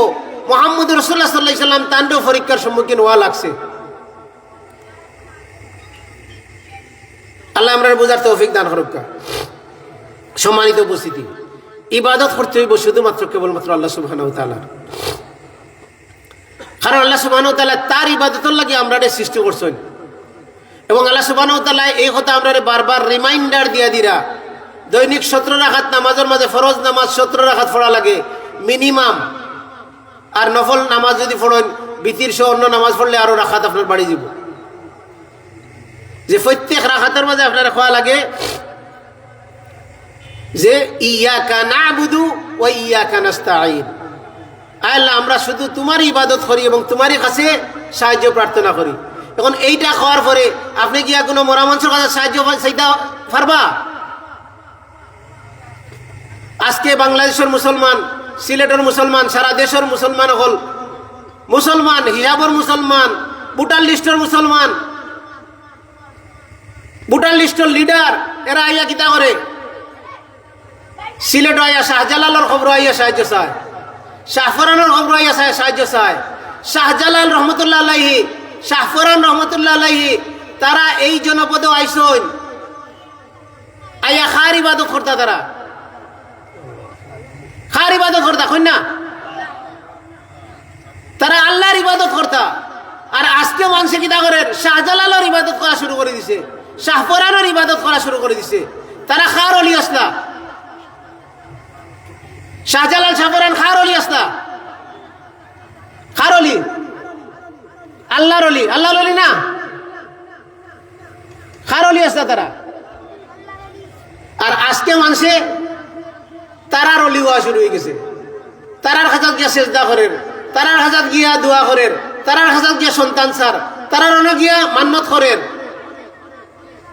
মুহাম্মদ রাসূলুল্লাহ সাল্লাল্লাহু আলাইহি সাল্লাম তান্ডও পরীক্ষার সম্মুখীন হওয়া লাগছে। আল্লাহ আমরা বোঝার তৌফিক দান করুক। সম্মানিত উপস্থিতি, ইবাদত করতে হইব শুধুমাত্র কেবলমাত্র আল্লাহ সুবহানাহু ওয়া তাআলার। কারণ আল্লাহ সুবহানাহু ওয়া তাআলা তার ইবাদতের লাগি আমরা সৃষ্টি করছেন, এবং আল্লাহ সুবহানাহু ওয়া তাআলা এই কথা আমরা বারবার রিমাইন্ডার দিয়া দিরা। দৈনিক 17 রাকাত নামাজের মাঝে ফরজ নামাজ 17 রাকাত পড়া লাগে মিনিমাম। আর নফল নামাজ যদি পড়েন, বিতির সহ অন্য নামাজ পড়লে আরো রাকাত আপনার বাড়ি যাব। যে প্রত্যেক রাকাতের মাঝে আপনার খোয়া লাগে যে ইয়াকা না'বুদু ওয়া ইয়াকা নাস্তাঈন, আল্লাহ আমরা শুধু তোমার ইবাদত করি এবং তোমারই কাছে সাহায্য প্রার্থনা করি। এখন এইটা খাওয়ার পরে আপনি কি কোনো মরা মানুষের কাছে সাহায্য চাইতে পারবা? আজকে বাংলাদেশের মুসলমান, সিলেটের মুসলমান, সারা দেশের মুসলমান হল মুসলমান, হিজাবর মুসলমান, ভোটার লিস্টের মুসলমান, ভোটার লিস্টের লিডার, এরা আইয়া কিতা করে? সিলেট আইয়া শাহজালালের খবর আইয়া সাহায্য চায়, শাহফরানের খবর আইয়া সাহায্য চায়। শাহজালাল রহমতুল্লাহ আলাইহি, শাহফরান রহমতুল্লাহ আলাইহি, তারা এই জনপদে আইসন, আইয়া খার ইবাদত করতা, তারা খার ইবাদত করতা, কই না? তারা আল্লাহর ইবাদত করতা। আর আজকে মানুষে কিতা করে? শাহজালালের ইবাদত করা শুরু করে দিছে, শাহফরানের ইবাদত করা শুরু করে দিছে। তারা খার অলি আসলা, শাহজালাল শাহফরান খার অলি আসলা, খার অলি, আল্লাহর অলি, আল্লাহর অলি না, খার অলি আসলা তারা। আর আজকে মানুষে তারার অলি হওয়া শুরু হয়ে গেছে। তারার হাজাত গিয়া সেজদা করেন, তারার হাজাত গিয়া দোয়া করেন, তারার হাজাত গিয়া সন্তান সার, তারার অনেক গিয়া মান্নত করেন।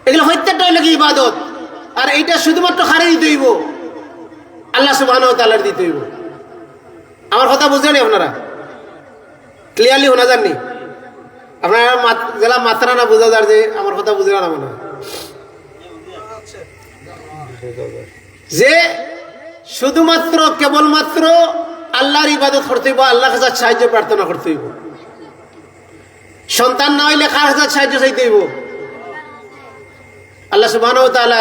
এগুলো প্রত্যেকটা হইল কি ইবাদত। আর এইটা শুধুমাত্র খারে দিতে হইব, আল্লাহ সুবহানাহু ওয়া তাআলার দিতে হইব। আমার কথা বুঝলেন আপনারা? ক্লিয়ারলি শোনা যাননি? আপনারা জেলা মাত্রা না বোঝা যার যে আমার কথা বুঝলেন না মনে হয় যে শুধুমাত্র কেবলমাত্র আল্লাহর ইবাদত করতে হইব, আল্লাহর কাছে সাহায্য প্রার্থনা করতে হইব। সন্তান না হইলে কার কাছে সাহায্য চাইতে হইব? আল্লাহ সুবহানাহু ওয়া তাআলা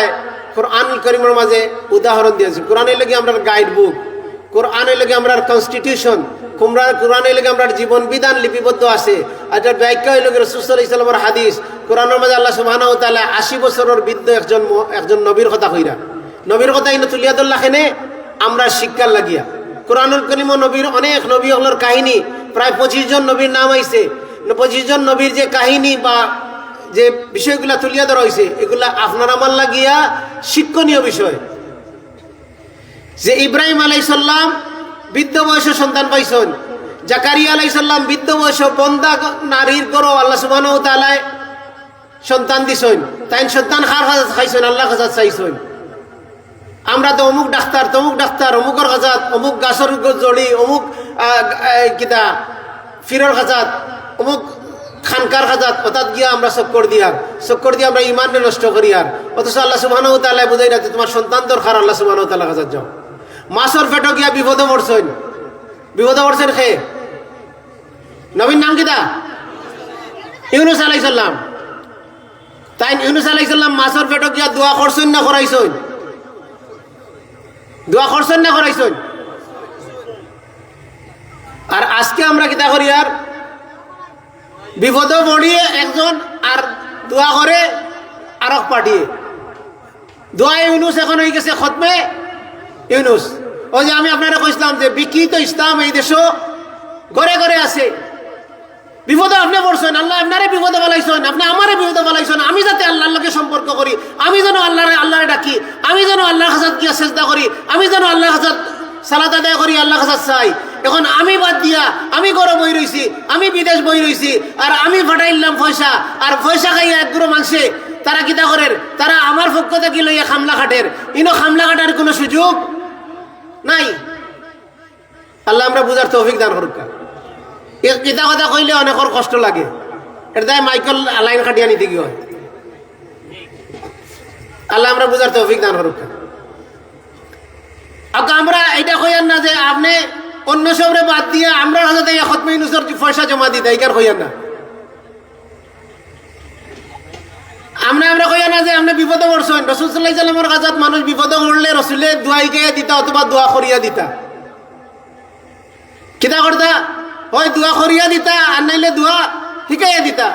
কোরআনুল কারীমের মাঝে উদাহরণ দিয়েছে। কোরআন হইল কি আমরা গাইড বুক, কোরআন হইল কি আমরা কনস্টিটিউশন, কোরআন হইল কি আমরা জীবন বিধান লিপিবদ্ধ আছে। আর এটার ব্যাখ্যা হইল কি রাসূল সাল্লাল্লাহু আলাইহি ওয়াসাল্লামের হাদিস। কোরআনের মাঝে আল্লাহ সুবহানাহু ওয়া তাআলা 80 বছরের বৃদ্ধ একজন নবীর কথা কইরা, নবীর কথা ইনো তুলিয়া ধরলা খেনে আমরা শিক্ষার লাগিয়া। কোরআনুল কারীম নবীর অনেক নবী হলোর কাহিনী, প্রায় 25 জন নবীর নাম আইছে। 25 জন নবীর যে কাহিনী বা যে বিষয়গুলা তুলিয়া ধরা হয়েছে, এগুলা আপনার আমার লাগিয়া শিক্ষণীয় বিষয়। যে ইব্রাহিম আলাইহিস সালাম বৃদ্ধ বয়সে সন্তান পাইছেন, জাকারিয়া আলাইহিস সালাম বৃদ্ধ বয়সে বন্দা নারীর গর্ভ আল্লাহ সুবহানাহু ওয়া তাআলা সন্তান দিছেন। তাই সন্তান কার কাছে খাইছেন? আল্লাহর কাছে চাইছেন। আমরা তো অমুক ডাক্তার, তমুক ডাক্তার, অমুকের কাজাত, অমুক গাছের জড়ি, অমুক কিতা ফিরর কাজাত, অমুক খানকার কাজাত, অর্থাৎ গিয়া আমরা চক্কর দিয়ে আমরা ইমানকে নষ্ট করি। আর অথচ আল্লাহ সুবহানাহু ওয়া তাআলা বুঝাই রাখতে তোমার সন্তান দরকার, আল্লাহ সুবহানাহু ওয়া তাআলার কাছে যাও। মাছর পেটে গিয়া বিপদে পড়ছেন, খে নবীর নাম কিতা? ইউনুস আলাইহিস সালাম। তাই ইউনুস আলাইহিস সালাম মাছর পেটে গিয়া দোয়া করছেন না করাইছেন? দোয়া করছেন না করাইছেন? আর আজকে আমরা কিতা করি? আর বিপদে পড়িয়ে একজন আর দোয়া করে আরেক পাঠিয়ে। দোয়া ইউনুস এখন হয়ে গেছে খতমে ইউনুস। ওই যে আমি আপনারা কইছিলাম যে বিকৃত ইসলাম এই দেশও ঘরে ঘরে আছে। বিপদে আপনি পড়ছেন, আল্লাহ আপনারে বিপদে বলাইছেন, আপনি আমারে বিপদে বলাইছেন। আমি যাতে আল্লাহর লগে সম্পর্ক করি, আমি যেন আল্লাহরে ডাকি, আমি যেন আল্লাহর কাছে গিয়া সেজদা করি, আমি যেন আল্লাহর কাছে সালাত আদায় করি, আল্লাহর কাছে চাই। এখন আমি বাদ দিয়া আমি ঘরে বই রইছি, আমি বিদেশ বই রইছি, আর আমি ফাটাইলাম পয়সা, আর পয়সা খাইয়া একগুলো মানুষে তারা কিতা করেন? তারা আমার পক্ষ থেকে লইয়া খামলা খাটের। ইনো খামলা খাটার কোনো সুযোগ নাই। আল্লাহ আমরা বুঝার তৌফিক দান করুক। কিতা কথা কইলে অনেকের কষ্ট লাগে, এটা তাই মাইকেল লাইন কাটিয়া নিতে কি হয়। আল্লাহ আমরা বুঝার তৌফিক দান করুক। আমরা এটা কইয়ার না যে আপনি অন্য সবরে বাদ দিয়ে আমরা হাজাতে খতমে ইউনূসের পয়সা জমা দিতে এইকার কইয়ার না। আমরা কইয়া না যে আপনি বিপদে পড়ছেন। রাসূল সাল্লাল্লাহু আলাইহি ওয়াসাল্লামের কাছে মানুষ বিপদে পড়লে রাসূলে দোয়াই গায়ে দিতা অথবা দোয়া করিয়া দিতা। কিতা করতা? হয় দোয়া করিয়া দিতা আর নাইলে দোয়া শিখাইয়া দিতা।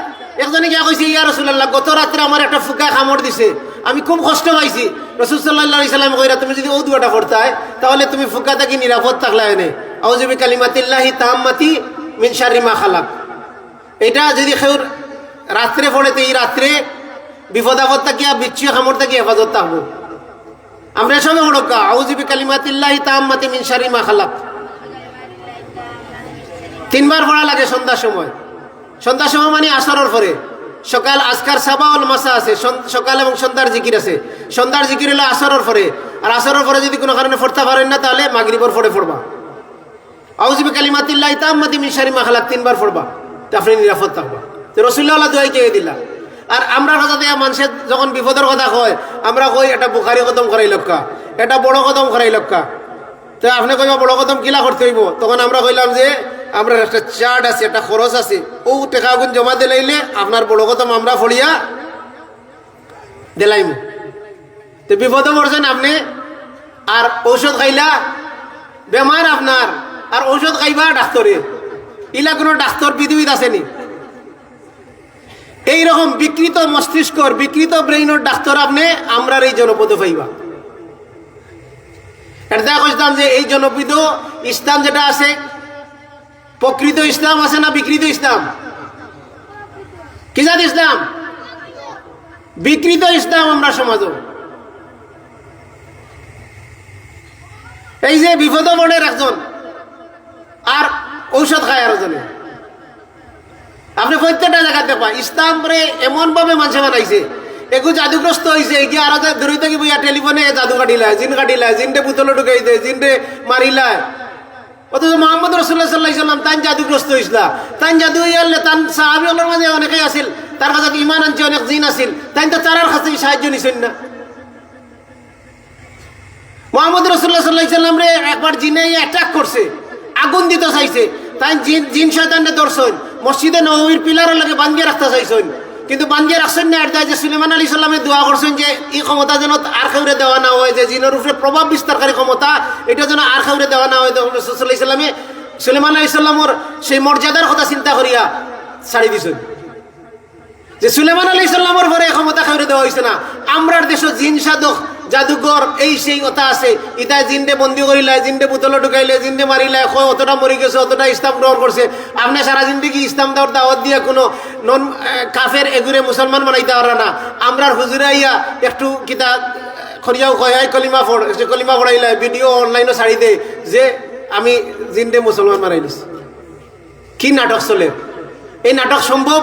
একজনে গিয়া কইছে, ইয়া রাসূলুল্লাহ, গত রাত্রে আমার একটা ফুকা কামড় দিছে, আমি খুব কষ্ট পাইছি। রাসূল সাল্লাল্লাহু আলাইহি ওয়াসাল্লাম কইরা, তুমি যদি ও দোয়াটা করতাই তাহলে তুমি ফুকা থেকে নিরাপদ থাকলা। এনে আউযু বিকালিমাতিল্লাহি তাম্মাতি মিন শাররি মা খালাক, এটা যদি কেউ রাত্রে পড়ে এই রাত্রে বিপদ আপদ থাকিয়া বিচ্ছু কামড় থেকে হেফাজত থাকবো। আমরা সবে ওড়কা আউযু বিকালিমাতিল্লাহি তাম্মাতি মিন শাররি মা খালাক 3 বার পড়া লাগে সন্ধ্যার সময়। সন্ধ্যার সময় মানে আসরের পরে। সকাল আজকার সাবাউল মাসা আছে, সকাল এবং সন্ধ্যার জিকির আছে। সন্ধ্যার জিকির হলো আসরের পরে, আর আসরের পরে যদি কোনো কারণে পড়তে পারেন না তাহলে মাগরিবের পরে পড়বা। আউযু বিকালিমাতিল্লাহি তাম্মাতি মিন শাররি মা খালাক 3 বার পড়বা, তো আপনি নিরাপদ থাকবা। তো রাসূলুল্লাহ দোয়াই কে দিলা। আর আমরা কথা মানুষের যখন বিপদের কথা কয়, আমরা কই এটা বুখারি কদম করাই লক্কা, এটা বড় কদম করাই লক্কা। তো আপনি কইবা বড় কদম কিলা করতে হইব? তখন আমরা কইলাম যে আমরা একটা চার্ট আছে, একটা খরচ আছে, ও টাকা গুণ জমা দিলাইলে আপনার বড় কদম আমরা ফড়িয়া দিলাইম। তো বিপদে পড়ছেন আপনি, আর ঔষধ খাইলা বেমার আপনার, আর ঔষধ খাইবা ডাক্তারে। ইলা কোনো ডাক্তার পৃথিবীত আসেনি। এইরকম বিকৃত মস্তিষ্কর, বিকৃত ব্রেইনের ডাক্তার আপনি আমরার এই জনপদে পাইবা। এটা কইতাম যে এই জনপদ ইসলাম যেটা আছে, প্রকৃত ইসলাম আছে না বিকৃত ইসলাম? কি জাত ইসলাম? বিকৃত ইসলাম আমরা সমাজ। এই যে বিপদে পড়ে একজন আর ঔষধ খায় আরেকজনে। আপনি প্রত্যেকটা জায়গাতে পাই ইসলাম রে এমন ভাবে মানুষে বানাইছে, একটু জাদুগ্রস্ত হয়েছে গিয়ে আর দূরে থেকে বইয়া টেলিফোনে জাদু কাটিলায়, জিন কাটিলায়, জিনটে পুতলে ঢুকাই দেয়, জিনটে মারিলায়। অথচ মোহাম্মদ রাসূলুল্লাহ সাল্লাল্লাহু আলাইহি ওয়াসাল্লাম তান জাদুগ্রস্ত হইছিল। তান জাদু হইলে তান সাহাবীদের মাঝে অনেকেই আছিল, তার কাছে ঈমান আনছে অনেক জিন আছিল, তাই তো তারার কাছে সাহায্য নিছেন না। মোহাম্মদ রাসূলুল্লাহ সাল্লাল্লাহু আলাইহি ওয়াসাল্লাম রে একবার জিনে অ্যাটাক করছে, আগুন দিতে চাইছে। তাই জিন শয়তানরে ধরছেন, মসজিদে নববীর পিলারের লাগে বান্ধিয়ে রাখতে চাইছেন, কিন্তু বান্ধিয়ে রাখছেন না। এটা যে সুলাইমান আলাইহিস সালামে দোয়া করছেন যে এই ক্ষমতা যেন আর কাউরে দেওয়া না হয়, যে জিনের উপরে প্রভাব বিস্তারকারী ক্ষমতা এটা যেন আর কাউরে দেওয়া না হয়। রাসূল সাল্লাল্লাহু আলাইহি সাল্লামে সুলাইমান আলাইহিস সালামের সেই মর্যাদার কথা চিন্তা করিয়া ছাড়ি দিছেন যে সুলাইমান আলাইহিস সালামের পরে ক্ষমতা কাউরে দেওয়া হয়েছে না। আমরার দেশে জিন সাধক জাদুঘর এই সেই কথা আছে, ইতা জিনডে বন্দি করিলায়, জিনডে বোতলে ঢুকাইলে, জিনডে মারিলায়, অতটা মরি গেছে, অতটা ইসলাম গ্রহণ করছে। আপনি সারা জিন্দগি ইসলাম দাওয়াত দিয়ে কোনো নন কাফের এগুরে মুসলমান বানাইতে পারে না। আমরার হুজুরে ইয়া একটু কিতা খরিয়াও কয় কলিমা পড়, কলিমা পড়াইলায় ভিডিও অনলাইনে ছাড়ি দেয় যে আমি জিনডে মুসলমান বানাইলিস। কি নাটক চলে? এই নাটক সম্ভব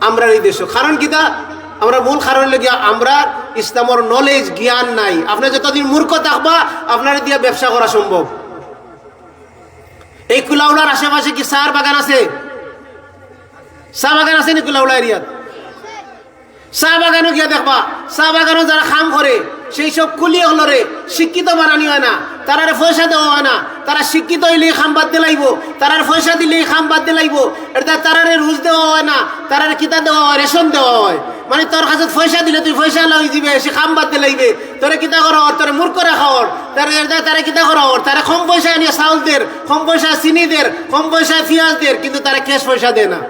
আমরা এই দেশ। কারণ কিতা? আমরা মূল কারণ লাগিয়া আমরা ইসলামের নলেজ জ্ঞান নাই। আপনি যতদিন মূর্খ থাকবা আপনার দিয়া ব্যবসা করা সম্ভব। এই কুলাউড়ার আশেপাশে কি চার বাগান আছে? চা বাগান আছে নি কুলাউড়া এরিয়াত? চা বাগানও গিয়া দেখবা, চা বাগানও যারা কাম করে সেই সব কুলিয়ে হলরে শিক্ষিত বানানি হয় না, তারারে পয়সা দেওয়া হয় না। তারা শিক্ষিত হইলে খাম বাদ দিলাইব, তারার পয়সা দিলে খাম বাদ দিলাইব। এটা তারারে রুজ দেওয়া হয় না, তারারে কিতা দেওয়া হয়, রেশন দেওয়া হয়। মানে তোর কাছে পয়সা দিলে তুই পয়সা লই দিবে, সে খাম বাদ দিলাইবে। তোরে কিতা করা হর, তোরে মূর্খ রাখা হর, তারা কিতা করা হর, তারা কম পয়সা নিয়ে চাউল দের, কম পয়সা চিনি দের, কম পয়সায় পেঁয়াজ দের, কিন্তু তারা ক্যাশ পয়সা দেয় না।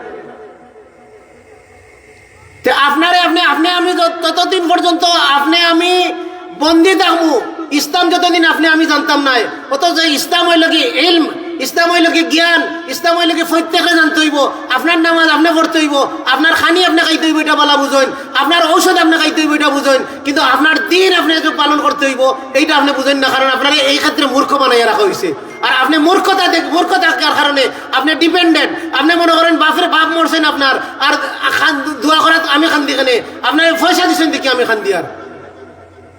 আপনারে আপনি আমি ততদিন পর্যন্ত আপনি আমি বন্দি থাকবো। ইসলাম যতদিন আপনি আমি জানতাম নাই, অথচ ইসলাম হইল কি ইলম, ইসলাম হইল কি জ্ঞান, ইসলাম হইল কি প্রত্যেকে জানতে হইব। আপনার নামাজ আপনি পড়তে হইব, আপনার খানি আপনি খাইতে হইব, এটা বলা বুঝেন, আপনার ঔষধ আপনি খাইতে হইব, এটা বুঝেন, কিন্তু আপনার দিন আপনি পালন করতে হইব এইটা আপনি বুঝেন না। কারণ আপনার এই ক্ষেত্রে মূর্খ বানাইয়া রাখা হয়েছে। আর আপনি মূর্খ থাকার কারণে আপনি ডিপেন্ডেন্ট। আপনি মনে করেন বাপের বাপ মরছেন আপনার, আর দোয়া করা আমি খান দি কেনে, আপনার পয়সা দিচ্ছেন দেখি আমি খান দি। আর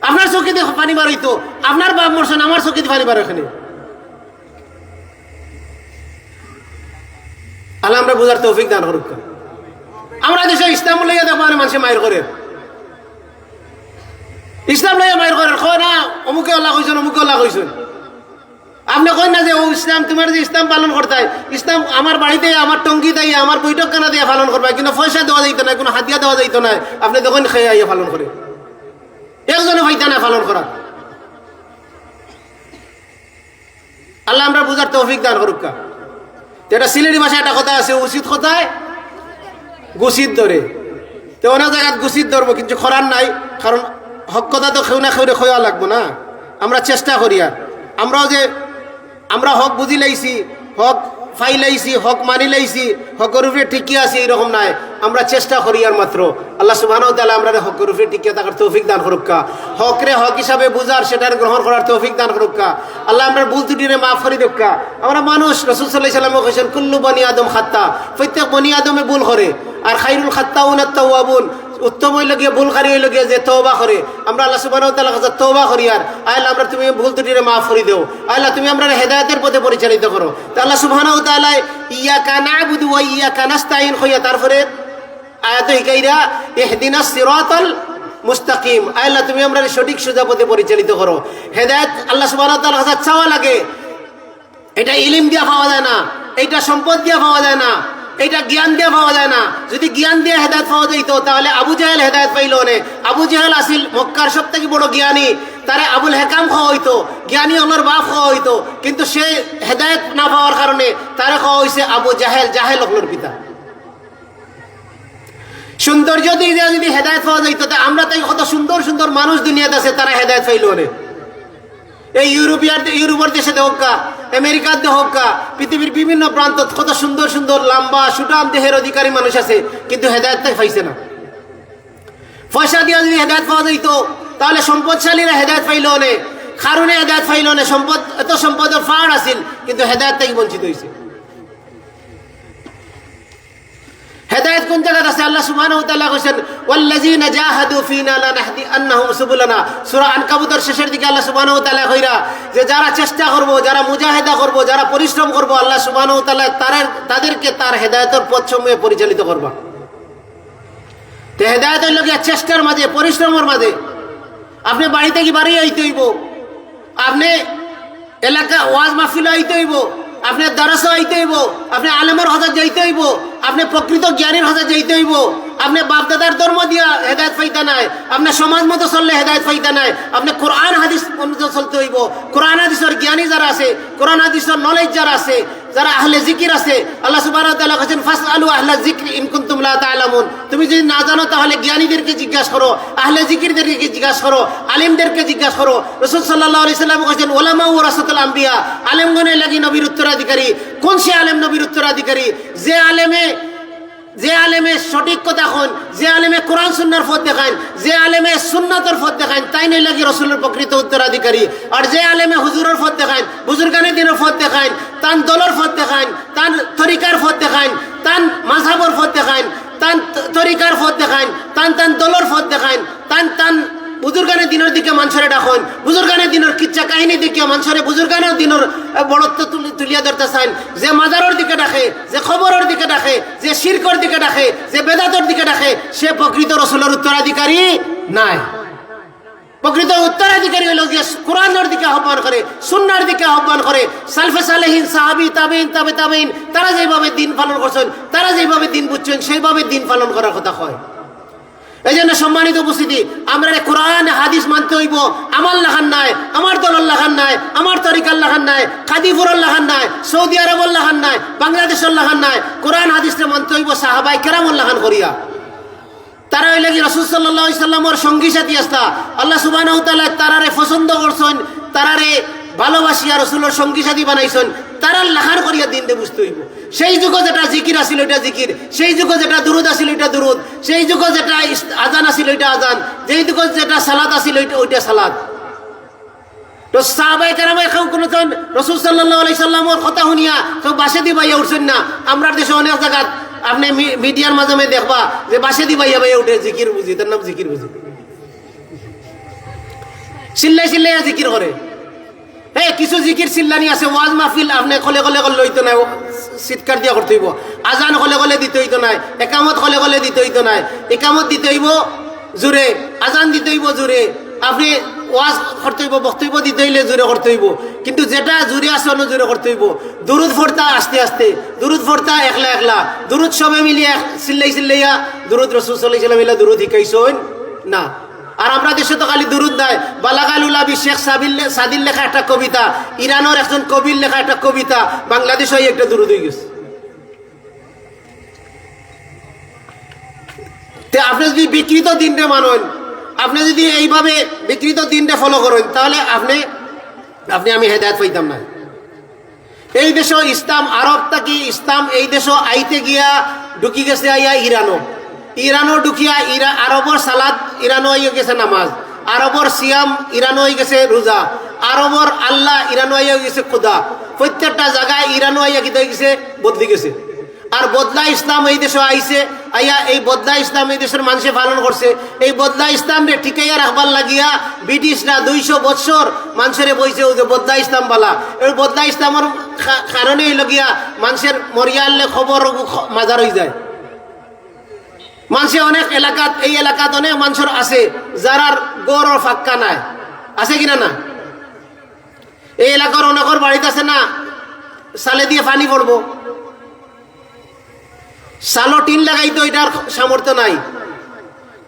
আপনার চোখে দিয়ে পানি বার হইতো, আপনার বাপ মরছেন আমার চোখে দিয়ে পানি বার এখানে। আল্লাহ আমরা বুঝার তৌফিক দান করুক। আমরা দেশে ইসলাম লইয়া দেখো মানুষে মায়ের করে ইসলাম লইয়া মায়ের করেন, কয় না অমুকে ওলা কইছেন, অমুকে ওলা কইছেন। আপনি কই না যে ও ইসলাম, তোমার যে ইসলাম পালন করতাই, ইসলাম আমার বাড়িতে আমার টঙ্গি দেয়, আমার বৈঠক কানা দিয়ে পালন করবা, কিন্তু পয়সা দেওয়া যাইত না, কোনো হাতিয়া দেওয়া যাইত না। আপনি তখন খেয়ে আইয়া পালন করে, একজনে পাইতা না পালন করা। আল্লাহ আমরা বুঝার তৌফিক দান করুক। এটা সিলেটি ভাষায় একটা কথা আছে, উচিত কথায় গুছিত ধরে। তো অনেক জায়গায় গুছিত ধরবো, কিন্তু করার নাই, কারণ হক কথা তো খেউ না খেউরে খোয়া লাগবো না। আমরা চেষ্টা করি, আর আমরাও যে আমরা হক বুঝি লাইছি, হক ফাই লাইছি, হক মানি লাইছি, হকের উপরে টিকিয়ে আছি, এইরকম নাই। আমরা চেষ্টা করি আর মাত্র। আল্লাহ সুবহানাহু ওয়া তাআলা আমরা হকের উপরে টিকিয়ে থাকার তৌফিক দান করুক। হকরে হক হিসাবে বুঝার, সেটার গ্রহণ করার তৌফিক দান করুক। আল্লাহ আমরা ভুল ত্রুটিরে মাফ করে দেখ। আমরা মানুষ, রাসূল সাল্লাল্লাহু আলাইহি ওয়াসাল্লাম কইছেন কুল্লু বনি আদম খাত্তা, প্রত্যেক বনি আদমে ভুল করে। আর খায়রুল খাত্তাউনা আত-তাওয়াবুন, উত্তম হইল গিয়ে ভুলকারী হইল গিয়ে যে তওবা করে। আমরা আল্লাহ সুবহানাহু ওয়া তাআলার কাছে তওবা করি, আর আল্লাহ আমরা তুমি ভুল ত্রুটিরে মাফ করে দাও, আল্লাহ তুমি আমরা হেদায়েতের পথে পরিচালিত করো। তো আল্লাহ সুবহানাহু ওয়া তাআলা ইয়াকা না'বুদু ওয়া ইয়াকা নাস্তাঈন কইয়া তারপরে আয়াত হিকাইরা ইহদিনাস সিরাতাল মুস্তাকিম, আল্লাহ তুমি আমরা সঠিক সোজা পথে পরিচালিত করো। হেদায়েত আল্লাহ সুবহানাহু ওয়া তাআলার কাছে চাওয়া লাগে। এটা ইলম দিয়া পাওয়া যায় না, এটা সম্পদ দিয়া পাওয়া যায় না, এটা জ্ঞান দিয়ে পাওয়া যায় না। যদি জ্ঞান দিয়ে হেদায়েত পাওয়া যেত তাহলে আবু জাহেল হেদায়েত পাইল না। আবু জাহেল আসিল মক্কার সব থেকে বড় জ্ঞানী, তারে আবুল হেকাম খাওয়া হইতো, জ্ঞানী ওনার বাপ খাওয়া হইতো, কিন্তু সে হেদায়েত না পাওয়ার কারণে তারে খাওয়া হয়েছে আবু জাহেল, জাহেল ওনার পিতা। সৌন্দর্য দিয়ে যদি হেদায়েত পাওয়া যেত, আমরা তাই কত সুন্দর সুন্দর মানুষ দুনিয়াতে আছে, তারা হেদায়েত পাইল না। এই ইউরোপের দেশে হোক, আমেরিকার দেশ হোক, পৃথিবীর বিভিন্ন প্রান্ত কত সুন্দর সুন্দর লম্বা সুঠাম দেহের অধিকারী মানুষ আছে, কিন্তু হেদায়েত পাইছে না। পয়সা দিয়ে যদি হেদায়েত পাওয়া যেত তাহলে সম্পদশালীরা হেদায়েত পাইল না, কারণে হেদায়েত পাইল না। সম্পদ, এত সম্পদের ফাড় আছিল, কিন্তু হেদায়েত থেকে বঞ্চিত হয়েছে। হেদায়েত কোন জায়গায় আছে? আল্লাহ সুবহানাহু ওয়া তাআলা কইছেন ওয়াল্লাযীনা জাহাদু ফীনা লানাহদিয়ান্নাহুম সুবুলানা। সূরা আনকাবুতের শেষের দিকে আল্লাহ সুবহানাহু ওয়া তাআলা কইরা যে যারা চেষ্টা করব, যারা মুজাহিদা করব, যারা পরিশ্রম করব, আল্লাহ সুবহানাহু ওয়া তাআলা তাদেরকে তার হেদায়েতের পথসমূহে পরিচালিত করবা। তো হেদায়েত হইল গিয়া চেষ্টার মাঝে, পরিশ্রমের মাঝে। আপনি বাড়িতে কি বাড়ি আইতে হইব, আপনি এলাকা ওয়াজ মাহফিল আইতে হইব, আপনি দারাসা আইতে হইব, আপনি আলেমের হজত যাইতে হইব, আপনি প্রকৃত জ্ঞানীর হজত যাইতে হইব। আপনি বাপদাদার ধর্ম দিয়া হেদায়েত পাইতা নাই, আপনি সমাজ মতো চললে হেদায়েত পাইতা নাই, আপনি কোরআন হাদিস অনুযায়ী চলতে হইব। কোরআন হাদিসের জ্ঞানী যারা আছে, কোরআন হাদিসের নলেজ যারা আছে, যারা আহলে জিকির আছে, আল্লাহ সুবহানাহু ওয়া তাআলা বলেন ফাসআলু আহলা যিকরি ইন কুনতুম লা তা'লামুন। তুমি যদি না জানো তাহলে জ্ঞানীদেরকে জিজ্ঞাসা করো, আহলে জিকিরদেরকে জিজ্ঞাসা করো, আলেমদেরকে জিজ্ঞাসা করো। রাসূল সাল্লাল্লাহু আলাইহি সাল্লাম বলেন উলামা ওয়ারাসাতুল আম্বিয়া, আলেমগণের লাগি নবীর উত্তরাধিকারী। কোন সে আলেম নবীর উত্তরাধিকারী? যে আলেমে সঠিক কথা কন, যে আলেমে কোরআন সুন্নাহর পথ দেখান, যে আলেমে সুন্নাতের পথ দেখান, তাই নাই লাগি রাসূলের প্রকৃত উত্তরাধিকারী। আর যে আলেমে হুজুরের পথ দেখান, বুজুর্গানে দিনের পথ দেখান, তান দলের পথ দেখান, তান তরিকার পথ দেখান, তান মাযহাবের পথ দেখান, তান তরিকার পথ দেখান, তান দলের পথ দেখান, তান বুজুর্গানের দিনের দিকে মানুষের ডাকন, বুজুর্গানের দিনের কিচ্ছা কাহিনী দেখিয়া মানুষের বুজুর্গানের দিনের বড়ত্ব তুলিয়া ধরতে চান। যে মাজারের দিকে ডাকে, যে খবরের দিকে ডাকে, যে শিরকর দিকে ডাকে, যে বেদাতের দিকে ডাকে, সে প্রকৃত রাসূলের উত্তরাধিকারী নাই। প্রকৃত উত্তরাধিকারী হইল যে কোরআনের দিকে আহ্বান করে, সুন্নাহর দিকে আহ্বান করে। সালফে সালেহিন, সাহাবী, তাবেঈন, তাবে তাবেঈন, তারা যেভাবে দিন পালন করছেন, তারা যেভাবে দিন বুঝছেন, সেইভাবে দিন পালন করার কথা হয়। এই জন্য সম্মানিত উপস্থিতি, আমরা কোরআন হাদিস মানতে হইব। আমার লাখান নাই, আমার দলের লাখান নাই, আমার তরিকার লাখান নাই, কাদিপুরের লাখান নাই, সৌদি আরবের লাখান নাই, বাংলাদেশের লাখান নাই। কোরআন হাদিসটা মানতে হইব সাহাবায়ে কেরামের লাখান করিয়া। তারা হইলে কি রাসূল সাল্লাল্লাহু আলাইহি সাল্লামের সঙ্গী সাথী আসতা। আল্লাহ সুবহানাহু ওয়া তাআলা তারারে পছন্দ করছেন, তারারে ভালোবাসিয়া রাসূলের সঙ্গী সাথী বানাইছেন। তারা লাখান করিয়া দিন দে বুঝতে হইব। সেই যুগে যেটা জিকির আছিল ওইটা জিকির, সেই যুগে যেটা দুরুদ আছিল ওইটা দুরুদ, সেই যুগে যেটা আজান আছিল ওইটা আজান, যেই যুগে যেটা সালাত আছিল ওইটা সালাত। তো সাহাবায়ে কেরামে কোনজন রাসূল সাল্লাল্লাহু আলাইহি সাল্লামের কথা শুনিয়া তো বাসে দি বাইয়া উঠছেন না। আমরা দেশে অনেক জায়গা আপনি মিডিয়ার মাধ্যমে দেখবা যে বাসে দি বাইয়া বাইয়া উঠে জিকির বুঝি, তার নাম জিকির বুঝি, চিল্লাই চিল্লাই জিকির করে। কিছু জিকির চিল্লানি আছে, ওয়াজ মাহফিল আপনি কলে কলে লইতো নাই, চিৎকার দিয়া করতে হইব। আজান কলে কলে দিতে হইতো নাই, একামত কলে কলে দিতে হইতো নাই। একামত দিতে হইব জোরে, আজান দিতে হইব জোরে, আপনি ওয়াজ করতে হইব, বক্তব্য দিতে হইলে জোরে করতে হইব, কিন্তু যেটা জোরে আছে অন্য জোরে করতে হইব। দুরুদ ফোরতা আস্তে আস্তে, দুরুদ ফোরতা একলা একলা, দুরুদ সবে মিলিয়ে চিল্লাই চিল্লাইয়া দুরুদ রাসূল সাল্লাল্লাহু আলাইহি ওয়াসাল্লাম দুরুদ শিখাইছেন না। আর আমরা দেশে তো খালি দুরুদ নাই। বালাগালুল আবি শেখ সাদির লেখা একটা কবিতা, ইরানের একজন কবির লেখা একটা কবিতা, বাংলাদেশে একটা দুরুদ হয়ে গেছে। আপনি যদি বিকৃত দিনটা মানেন, আপনি যদি এইভাবে বিকৃত দিনটা ফলো করেন, তাহলে আপনি আমি হেদায়েত পাইতাম না। এই দেশ ইসলাম, আরব থাকি ইসলাম এই দেশ আইতে গিয়া ঢুকি গেছে আইয়া ইরানও ঢুকিয়া আরবর সালাদ, ইরানও আইয়া গেছে নামাজ, আরবর সিয়াম, ইরানও হয়ে গেছে রোজা, আরবর আল্লাহ, ইরানও আইয়া গেছে খুদা। প্রত্যেকটা জায়গায় ইরানও আইয়া কি হয়ে গেছে, বদলি গেছে। আর বদলা ইসলাম এই দেশে আইছে, আইয়া এই বদলা ইসলাম এই দেশের মানুষে পালন করছে। এই বদলা ইসলামরে ঠিকাইয়া রাখবার লাগিয়া ব্রিটিশরা 200 বছর মানুষের বইছে যে বদলা ইসলাম বালা। এই বদলা ইসলামের কারণে লগিয়া মানুষের মরিয়ালে খবর মাজার হয়ে যায়। মানুষে অনেক এলাকাত, এই এলাকাত অনেক মানুষের আছে যারার গড় ফাক্কা নাই, আছে কিনা না? এই এলাকার অনেকের বাড়িতে আছে না সালে দিয়ে পানি পড়বো, সালো টিন লাগাইতো এটার সামর্থ্য নাই।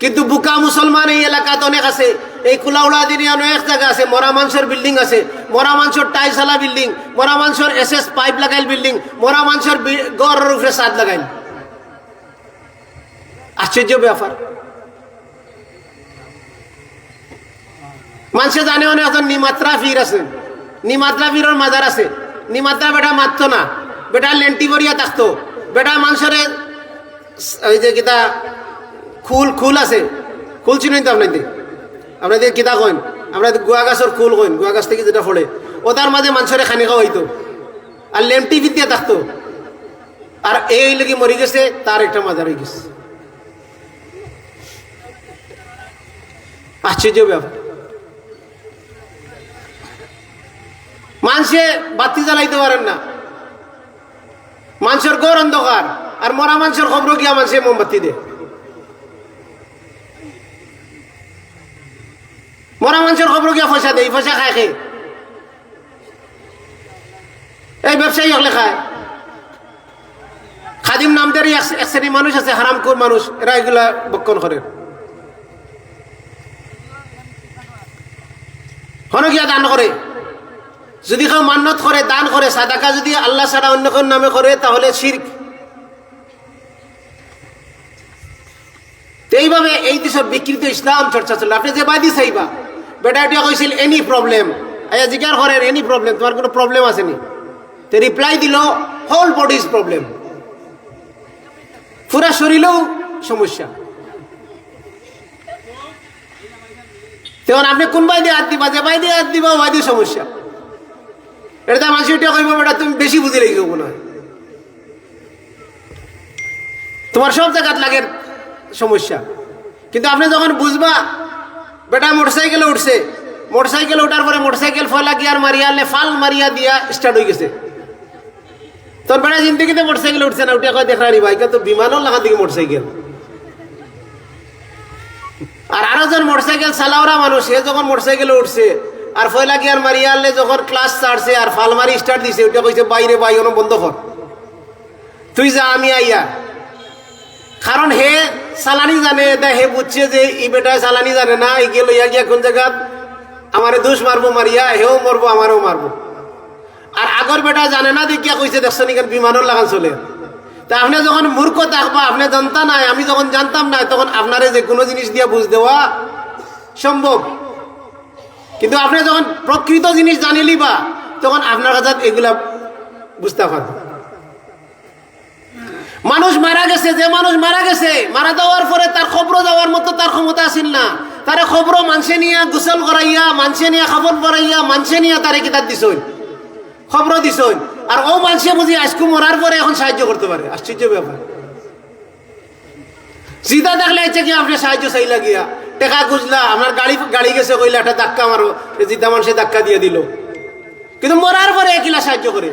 কিন্তু বুকা মুসলমান এই এলাকাত অনেক আছে। এই কুলাউড়া দিনে অনেক জায়গা আছে, মরা মানুষের বিল্ডিং আছে, মরা মানুষের টাইলসালা বিল্ডিং, মরা মানুষের এসএস পাইপ লাগাইল বিল্ডিং, মরা মানুষের গড়ের উপরে ছাদ লাগাইল। আশ্চর্য ব্যাপার। মানুষে জানে অনেক একজন নিমাত্রা ফির আছে, নিমাত্রা ফিরের মাজার আছে। নিমাত্রা বেটা মারত না, বেটা লেন্টি বরিয়া থাকতো, বেটা মানুষের ওই যে কিতা খুল আছে, খুল চিনেন তো আপনাদের কিতা কইন, আমরা গুয়া গাছের খুল কইন, গুয়া গাছ থেকে যেটা ফলে ওটার মাঝে মানুষের খানি খাওয়া হইতো, আর লেন্টি ফির থাকতো। আর এই লোকে মরি গেছে, তার একটা মাজার হয়ে গেছে। আশ্চর্য ব্যাপার। মানুষে বাতি জ্বালাইতে পারেন না, মানুষের গড় অন্ধকার, আর মরা মানুষের খবর গিয়া মানুষে মোমবাতি দে। মরা মানুষের খবর গিয়া পয়সা দেয়, পয়সা খায় খেয়ে এই ব্যবসায়ী হলে খায়। খাদিম নামদের এক শ্রেণী মানুষ আছে, হারামখোর মানুষ, এরা এগুলা বক্ষণ করে। হনকিয়া দান করে, যদি কেউ মান্নত করে, দান করে, সাদাকা যদি আল্লাহ ছাড়া অন্য কোন নামে করে, তাহলে শিরক। এইভাবে এই দেশের বিকৃত ইসলাম চর্চা চলে। আপনি যে বাদি চাইবা, বেটা এটা কইছিল এনি প্রবলেম, আয়া জিজ্ঞাসা করেন এনি প্রবলেম, তোমার কোনো প্রবলেম আসেনি? তো রিপ্লাই দিল হোল বডি ইজ প্রবলেম, পুরা শরীরেও সমস্যা। তখন আপনি কোন বাই দিয়ে হাত দিবা, যে বাই দিয়ে হাত দিবা বাই দিয়ে সমস্যা। এটা মানুষ এটা কইব বেটা তুমি বেশি বুঝে লেগে মনে হয়, তোমার সব জায়গাত লাগে সমস্যা। কিন্তু আপনি যখন বুঝবা বেটা মোটরসাইকেলে উঠছে, মোটরসাইকেল ওঠার পরে মোটরসাইকেল ফলা গিয়ার মারিয়া ফাল মারিয়া দিয়া স্টার্ট হয়ে গেছে, তোর বেটা জিন্দগিতে মোটরসাইকেল উঠছে না, উঠে কয় দেখা নি ভাই তো বিমানও লাগা দিকে মোটরসাইকেল। আর আরো জন মোটরসাইকেল চালাওরা মানুষ, সে যখন মোটরসাইকেলে উঠছে আর ফয়লা গিয়ার মারিয়ালে যখন ক্লাস ছাড়ছে আর ফাল মারি স্টার্ট দিছে, ওটা কইছে বাইরে বাই অন বন্ধ কর, তুই যা আমি আইয়া। কারণ হে চালানি জানে, হে বুঝছে যে ই বেটায় চালানি জানে না, ই গেল ইয়া গিয়া কোন জায়গা আমারে দোষ মারবো, মারিয়া হেও মরবো আমারও মারবো। আর আগর বেটা জানে না দেখিয়া কইছে দেখছো নি বিমানের লাগান চলে। তা আপনি যখন মূর্খ থাকবা, আপনি জানতা নাই, আমি যখন জানতাম না, তখন আপনারে যে কোনো জিনিস দিয়ে বুঝ দেওয়া সম্ভব। কিন্তু আপনি যখন প্রকৃত জিনিস জানিলিবা, তখন আপনার কাছে এগুলা বুঝতে পারবেন। মানুষ মারা গেছে, যে মানুষ মারা গেছে, মারা যাওয়ার পরে তার খবর যাওয়ার মতো তার ক্ষমতা আসিল না। তারে খবর মানুষে নিয়ে গোসল করাইয়া, মানুষে নিয়ে খাবার পরাইয়া, মানুষে নিয়ে তারে কিতাব দিছই, খবর দিছই। আর ও মানুষে বুঝি আজকে মরার পরে এখন সাহায্য করতে পারে। আশ্চর্য ব্যাপার। সিধা দেখলে ইচ্ছে কি আপনি সাহায্য চাইলা গিয়া টেকা খুঁজলা, আপনার গাড়ি গেছে কইলা একটা ধাক্কা মারো, জিতা মানুষে ধাক্কা দিয়ে দিল, কিন্তু মরার পরে একিলা সাহায্য করে।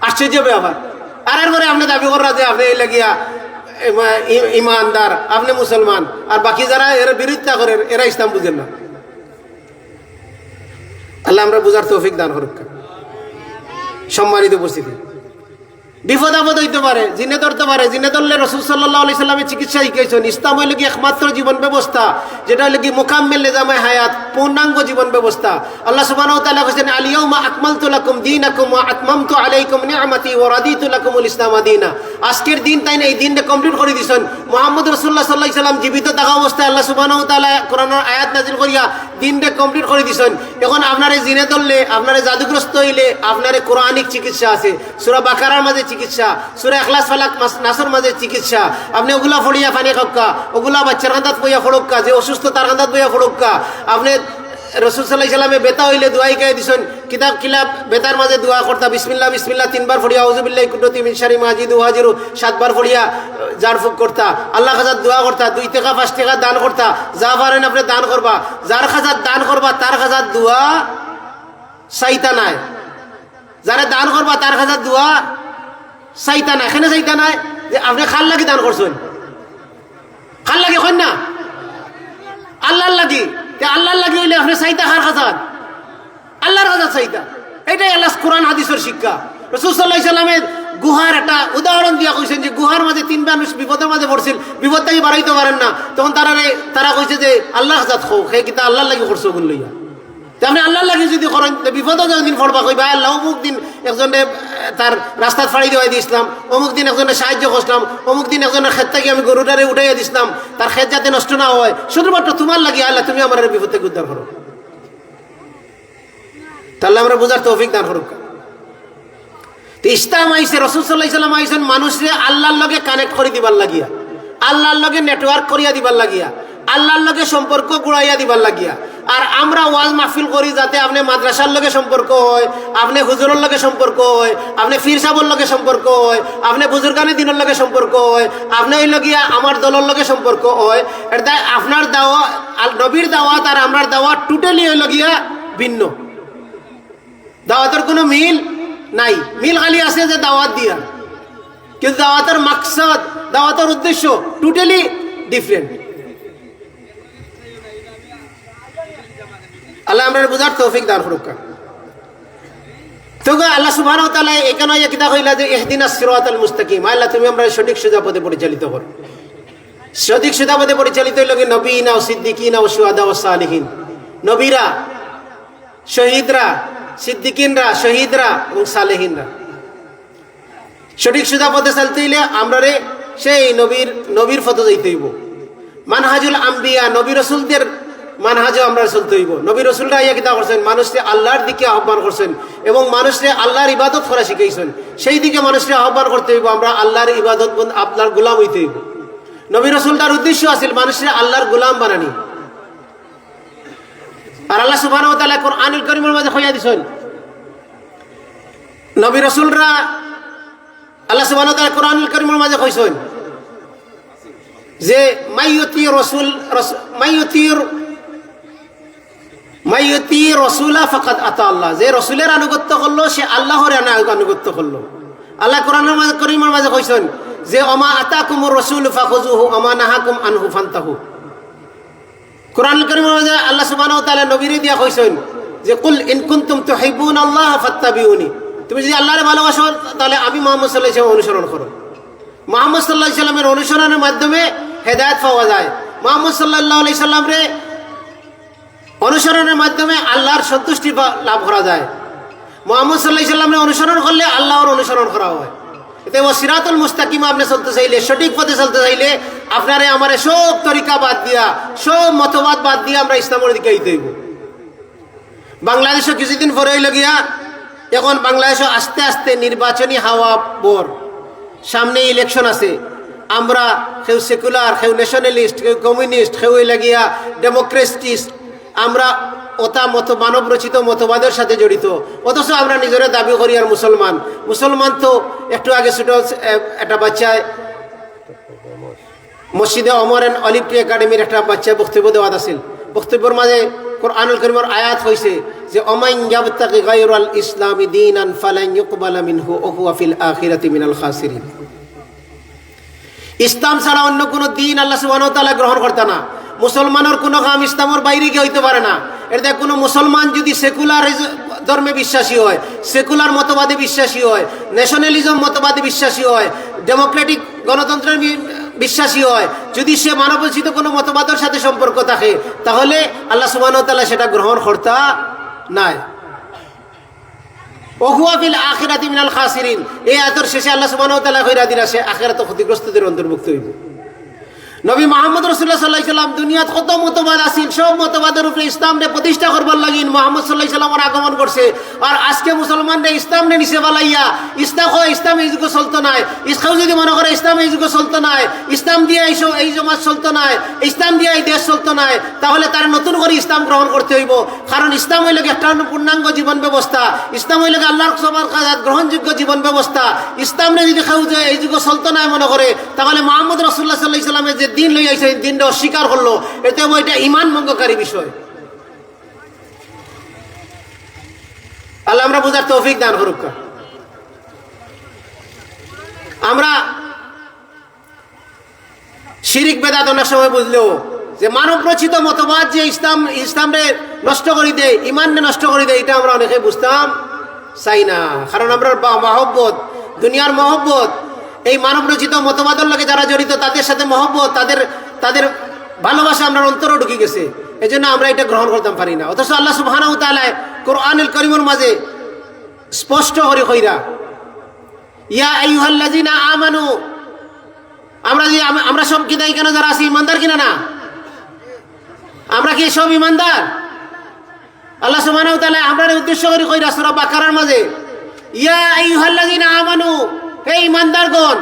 আশ্চর্য ব্যাপার। আর পরে আপনি দাবি করা যে আপনি এই লাগিয়া ইমানদার, আপনি মুসলমান, আর বাকি যারা এর বিরোধিতা করেন এরা ইসলাম বুঝেন না। আল্লাহ আমরা বুঝার তৌফিক দান করুক। সম্মানিত উপস্থিতি, বিপদ আপদ হইতে পারে, জিনে ধরতে পারে। জিনে ধরলে রাসূল সাল্লাল্লাহু আলাইহি সাল্লামের চিকিৎসা শিখিয়েছেন। ইসলাম হইল কি একমাত্র জীবন ব্যবস্থা যেটা হইল কি মুকাম্মিল নিজামে হায়াত, পূর্ণাঙ্গ জীবন ব্যবস্থা। আল্লাহ সুবহানাহু ওয়া তাআলা বলেন, আল ইয়াউমা আকমালতু লাকুম দীনাকুম ওয়া আতমামতু আলাইকুম নি'মাতি ওয়া রাদিতু লাকুমুল ইসলাম দীনা। আজকের দিন তাই না, এই দিনটা কমপ্লিট করে দিয়েছেন। মুহাম্মদ রাসূলুল্লাহ সাল্লাল্লাহু আলাইহি সাল্লাম জীবিত থাকা অবস্থায় আল্লাহ সুবহানাহু ওয়া তাআলা কোরআনের আয়াত নাযিল করিয়া দিনটা কমপ্লিট করে দিয়েছেন। এখন আপনারে জিনে ধরলে, আপনারে জাদুগ্রস্ত হইলে আপনারে কোরআনিক চিকিৎসা আছে। সূরা বাকারার মাঝে চিকিৎসা, সূরা ইখলাস ফালাক নাসর মাঝে চিকিৎসা। আপনি ওগুলা ফড়িয়া পানি খাওকা, ওগুলা বাচ্চার কান্দাত বইয়া ফড়ক্কা, যে অসুস্থ তার কান্দাত বইয়া ফড়ক্কা। আপনি রাসূল সাল্লাল্লাহু আলাইহি সাল্লামে বেতা হইলে দোয়াই গায়ে দিছেন, কিতাব কিলাব বেতার মাঝে দোয়া করতা, বিসমিল্লাহ বিসমিল্লাহ 3 বার ফড়িয়া, আউযু বিল্লাহি কুদরতি মিন শাররি মা আজিদু ওয়াজিরু 7 বার ফড়িয়া জারফুক করতা, আল্লাহ কাছে দোয়া করতা, 2 টাকা 5 টাকা দান করতা। যা পারেন আপনি দান করবা, যার কাছে দান করবা তার কাছে দোয়া চাইতা নাই, যারা দান করবা তার কাছে দোয়া চাইতা নাই। এখানে চাইতা নাই যে আপনি খাল লাগি দান করছেন, খাল লাগি কই না, আল্লাহর লাগি। আল্লাহর লাগি হইলে আপনি চাইতা কার কাছে? আল্লাহর কাছে চাইতা। এটাই আল্লাহ কোরআন হাদিসের শিক্ষা। রাসূল সাল্লাল্লাহু আলাইহি সাল্লামের গুহার একটা উদাহরণ দিয়া কইছেন যে গুহার মাঝে 3 মানুষ বিপদের মাঝে পড়ছিল, বিপদ থেকে বাড়াইতে পারেন না, তখন তারা কইছে যে আল্লাহ হাজাত খো সে কিতা আল্লাহর লাগি করছো গুণ লইয়া। আপনি আল্লাহর লাগি যদি করেন বিপদও যতদিন পড়বা কইবা আল্লাহ অমুক দিন একজনে তার রাস্তা ফাড়ি দেওয়াই দিয়েছিলাম, অমুক দিন একজনের সাহায্য করছিলাম, অমুক দিন একজনের ক্ষেত থেকে আমি গরুটারে উঠাইয়া দিছিলাম, তার ক্ষেত যাতে নষ্ট না হয়, শুধুমাত্র তোমার লাগি আল্লাহ তুমি আমার বিপদ থেকে উদ্ধার করো। তাহলে আমরা বুঝার তৌফিক দান করুক। ইসলাম আইসে, রাসূল সাল্লাল্লাহু আলাইহি সাল্লাম আইসেন মানুষরে আল্লাহর লগে কানেক্ট করে দিবার লাগিয়া, আল্লাহর লগে নেটওয়ার্ক করিয়া দিবার লাগিয়া, আল্লাহর লগে সম্পর্ক গুড়াইয়া দিবার লাগিয়া। আর আমরা ওয়াজ মাহফিল করি যাতে আপনি মাদ্রাসার লগে সম্পর্ক হয়, আপনি হুজুরের লগে সম্পর্ক হয়, আপনি ফির সাহেবের লগে সম্পর্ক হয়, আপনি বুজুর্গানে দিনের লগে সম্পর্ক হয়, আপনি ওই লগিয়া আমার দলের লগে সম্পর্ক হয়। এটা আপনার দাওয়া, নবীর দাওয়াত আর আমার দাওয়াত টোটালি ওই লগিয়া ভিন্ন। দাওয়াতের কোনো মিল নাই, মিল খালি আছে যে দাওয়াত দিয়া, কিন্তু দাওয়াতের মাকসাদ, দাওয়াতের উদ্দেশ্য টোটালি ডিফারেন্ট। আল্লাহ আমরা বুঝার তৌফিক দান করুক। তো আল্লাহ সুবহানাহু ওয়া তাআলা এখানে কিতা কইলা যে ইহদিনাস সিরাতাল মুস্তাকিম, আল্লাহ তুমি আমরা সঠিক সোজা পথে পরিচালিত করো। সঠিক সোজা পথে পরিচালিত হইল কি নবীনা ও সিদ্দিকিনা ও শুহাদা ও সালিহিন, নবীরা, শহীদরা, সিদ্দিকিনরা, শহীদরা এবং সালেহিনরা। সঠিক সোজা পথে চলতে হইলে আমরা সেই নবীর পথে যাইতে হইব। মানহাজুল আম্বিয়া, নবী রাসূলদের মানহাজে আমরা চলতে হইব। নবী রাসূলরা ইয়া কিতা করছেন, মানুষকে আল্লাহর দিকে আহ্বান করছেন এবং মানুষকে আল্লাহর ইবাদত করা শিখাইছেন। সেই দিকে মানুষকে আহ্বান করতে হইব, আমরা আল্লাহর ইবাদত আপনার গোলাম হইতে হইব। নবী রাসূলটার উদ্দেশ্য আছিল মানুষকে আল্লাহর গোলাম বানানি। আর আল্লাহ সুবহানাহু ওয়া তাআলা কোরআনুল কারীমের মধ্যে কইয়া দিছেন, নবী রাসূলরা, আল্লাহ সুবহানাহু ওয়া তাআলা কোরআনুল কারীমের মধ্যে কইছেন যে মাইয়ুতি রাসূলা ফাকাদ আতা আল্লাহ, যে রাসূলের আনুগত্য করলো সে আল্লাহর আনুগত্য করলো। আল্লাহ কোরআনুল কারীমের মধ্যে কইছেন যে ওমা আতাকুমুর রাসূল ফাখুযুহু ওমা নাহাকুম আনহু ফান্তাহু। কোরআনুল কারীমের মধ্যে আল্লাহ সুবহানাহু ওয়া তাআলা নবীরে দিয়া কইছেন যে কুল ইন কুনতুম তুহিব্বুনাল্লাহ ফাত্তাবিউনি, তুমি যদি আল্লাহরে ভালোবাসো তাহলে আমি মুহাম্মদ সাল্লাল্লাহু আলাইহি ওয়াসাল্লাম অনুসরণ করো। মুহাম্মদ সাল্লাল্লাহু আলাইহি ওয়াসাল্লামের অনুসরণের মাধ্যমে হেদায়েত পাওয়া যায়। মুহাম্মদ সাল্লাল্লাহু আলাইহি ওয়াসাল্লামরে অনুসরণের মাধ্যমে আল্লাহর সন্তুষ্টি লাভ করা যায়। মুহাম্মদ সাল্লাল্লাহু আলাইহি ওয়াসাল্লামের অনুসরণ করলে আল্লাহর অনুসরণ করা হয়। এতে ও সিরাতুল মুস্তাকিম আপনি চলতে চাইলে, সঠিক পথে চলতে চাইলে আপনারে আমারে সব তরিকা বাদ দিয়া, সব মতবাদ বাদ দিয়া আমরা ইসলামের দিকে আইতে হইব। বাংলাদেশও কিছুদিন পরে হইল গিয়া, এখন বাংলাদেশও আস্তে আস্তে নির্বাচনী হাওয়া বোর, সামনে ইলেকশন আছে। আমরা কেউ সেকুলার, কেউ ন্যাশনালিস্ট, কেউ কমিউনিস্ট, কেউ লাগিয়া ডেমোক্রেটিস্ট, আমরা ওটা মানব রচিত মতবাদের সাথে জড়িত, অথচ আমরা নিজেরা দাবি করি আর মুসলমান। মুসলমান তো একটু আগে ছোট একটা বাচ্চায় মসজিদে ওমর এন্ড অলিভ ট্রি একাডেমির একটা বাচ্চা বক্তব্য দেওয়া আছিল। বক্তব্যের মাঝে কোরআনুল কারীমের আয়াত হয়েছে যে ওমান ইয়াবতাগি গায়রাল ইসলামি দীনান ফালান ইউকবালা মিনহু ওয়া হুয়া ফিল আখিরাতি মিনাল খাসিরিন। ইসলাম ছাড়া অন্য কোনো দিন আল্লাহ সুবহানাহু ওয়া তাআলা গ্রহণ করতে না। মুসলমানের কোনো কাম ইসলামের বাইরে গিয়ে হইতে পারে না। এটা কোনো মুসলমান যদি সেকুলার ধর্মে বিশ্বাসী হয়, সেকুলার মতবাদে বিশ্বাসী হয়, ন্যাশনালিজম মতবাদে বিশ্বাসী হয়, ডেমোক্রেটিক গণতন্ত্রের বিশ্বাসী হয়, যদি সে মানবোচিত কোনো মতবাদের সাথে সম্পর্ক থাকে, তাহলে আল্লাহ সুবহানাহু ওয়া তাআলা সেটা গ্রহণ করতা নাই। ওহুয়া ফিল আখিরাতি মিনাল খাসিরিন, এই আয়াতের শেষে আল্লাহ সুবহানাহু ওয়া তাআলা কইরা দিরা সে আখিরাতে ক্ষতিগ্রস্তদের অন্তর্ভুক্ত হইব। নবী মুহাম্মদ রাসূলুল্লাহ সাল্লাল্লাহু আলাইহি ওয়াসাল্লাম দুনিয়াত কত মতবাদ আছিল, সব মতবাদের উপরে ইসলামকে প্রতিষ্ঠা করবার লাগি মুহাম্মদ সাল্লাল্লাহু আলাইহি ওয়াসাল্লামের আগমন করছে। আর আজকে মুসলমানরা ইসলামকে নিচে বালাইয়া ইসলাম এই যুগে চলতো নাই, ইসলাম যদি মনে করে ইসলাম এই যুগে চলতো নাই, ইসলাম দিয়ে এই সমাজ চলতো নাই, ইসলাম দিয়ে এই দেশ চলতো নাই, তাহলে তার নতুন করে ইসলাম গ্রহণ করতে হইব। কারণ ইসলাম হইল একটা পূর্ণাঙ্গ জীবন ব্যবস্থা, ইসলাম হইল আল্লাহর সবার কাছে গ্রহণযোগ্য জীবন ব্যবস্থা। ইসলামে যদি কেউ যে এই যুগে চলতো নাই মনে করে, তাহলে মুহাম্মদ রাসূলুল্লাহ সাল্লাল্লাহু আলাইহি ওয়াসাল্লামের যে দিন লই আইছে দিনটা অস্বীকার করলো, এতে এটা ঈমান ভঙ্গকারী বিষয়। আল্লাহ আমরা বুঝার তৌফিক দান করুক। আমরা শিরিক বেদাত অনেক সময় বুঝলেও যে মানব রচিত মতবাদ যে ইসলামে নষ্ট করে দেয়, ঈমানকে নষ্ট করে দেয়, এটা আমরা অনেকে বুঝতাম চাই না। কারণ আমরা মহব্বত, দুনিয়ার মহব্বত, এই মানব রচিত মতবাদের লগে যারা জড়িত তাদের সাথে মহব্বত, তাদের ভালোবাসা আমরা অন্তরে ঢুকে গেছে, এই জন্য আমরা এটা গ্রহণ করতে পারি না। অথচ আল্লাহ সুবহানাহু ওয়া তাআলা কোরআনুল কারীমের মাঝে স্পষ্ট করে কইরা, ইয়া আইয়ুহাল্লাযীনা আমানু, আমরা সব কি দায়ী কেন যারা আছি ইমানদার কিনা না? আমরা কি সব ইমানদার? আল্লাহ সুবহানাহু ওয়া তাআলা আমরা উদ্দেশ্য করে কইরা সূরা বাকারার মাঝে, ইয়া আইয়ুহাল্লাযীনা আমানু, হে ইমানদারগণ,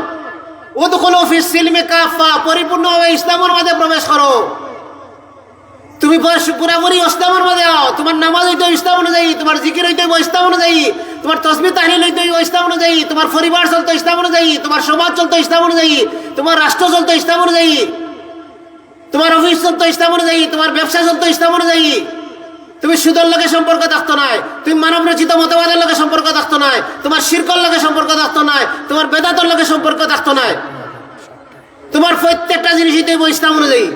উদখুলু ফিস সিলমি কাফা, পরিপূর্ণভাবে ইসলামের মাঝে প্রবেশ করো। তুমি পুরাপুরি ইসলামের মাঝে আও। তোমার নামাজ হইতে ইসলাম অনুযায়ী, তোমার জিকির হইতে ইসলাম অনুযায়ী, তোমার তাসবিহ তাহলিল হইতে ইসলাম অনুযায়ী, তোমার পরিবার চলতো ইসলাম অনুযায়ী, তোমার সমাজ চলতো ইসলাম অনুযায়ী, তোমার রাষ্ট্র চলতো ইসলাম অনুযায়ী, তোমার অফিস চলতো ইসলাম অনুযায়ী, তোমার ব্যবসা চলতো ইসলাম অনুযায়ী। তুমি সুদের লগে সম্পর্ক থাকতো নাই, তুমি মানব রচিত মতবাদের লগে সম্পর্ক থাকতো নাই, তোমার শিরকর লগে সম্পর্ক থাকতো নাই, তোমার বেদাতের লগে সম্পর্ক থাকতো নাই, তোমার প্রত্যেকটা জিনিস হইতে ইসলাম অনুযায়ী।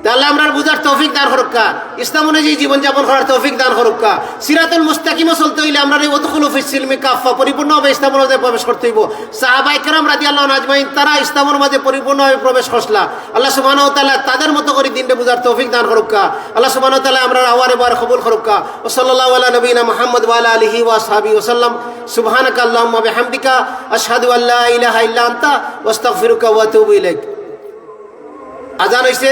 তাহলে আমরা বুঝার তৌফিক দান করুকা, ইসলাম অনুযায়ী জীবনযাপন করার তৌফিক দান করুকা। সিরাতুল মুস্তাকিমে চলতে হইলে আমরা উদখুলু ফিস সিলমি কাফা, পরিপূর্ণভাবে ইসলামের মাঝে প্রবেশ করতে হইব। সাহাবায়ে কেরাম রাদিয়াল্লাহু আজমাইন তারা ইসলামের মাঝে পরিপূর্ণভাবে প্রবেশ করলা। আল্লাহ সুবহানাহু ওয়া তাআলা তাদের মতো করে দিনটা বুঝার তৌফিক দান করুকা। আল্লাহ সুবহানাহু ওয়া তাআলা আমরা আওয়ারে বার কবুল করুকা। ওয়া সাল্লাল্লাহু আলা নবিয়িনা মুহাম্মদ ওয়া আলা আলিহি ওয়া আসহাবিহি ওয়া সাল্লাম। সুবহানাকা আল্লাহুম্মা বিহামদিকা আশহাদু আল্লা ইলাহা ইল্লা আনতা ওয়া আস্তাগফিরুকা ওয়া আতুবু ইলাইক। আযান হইছে।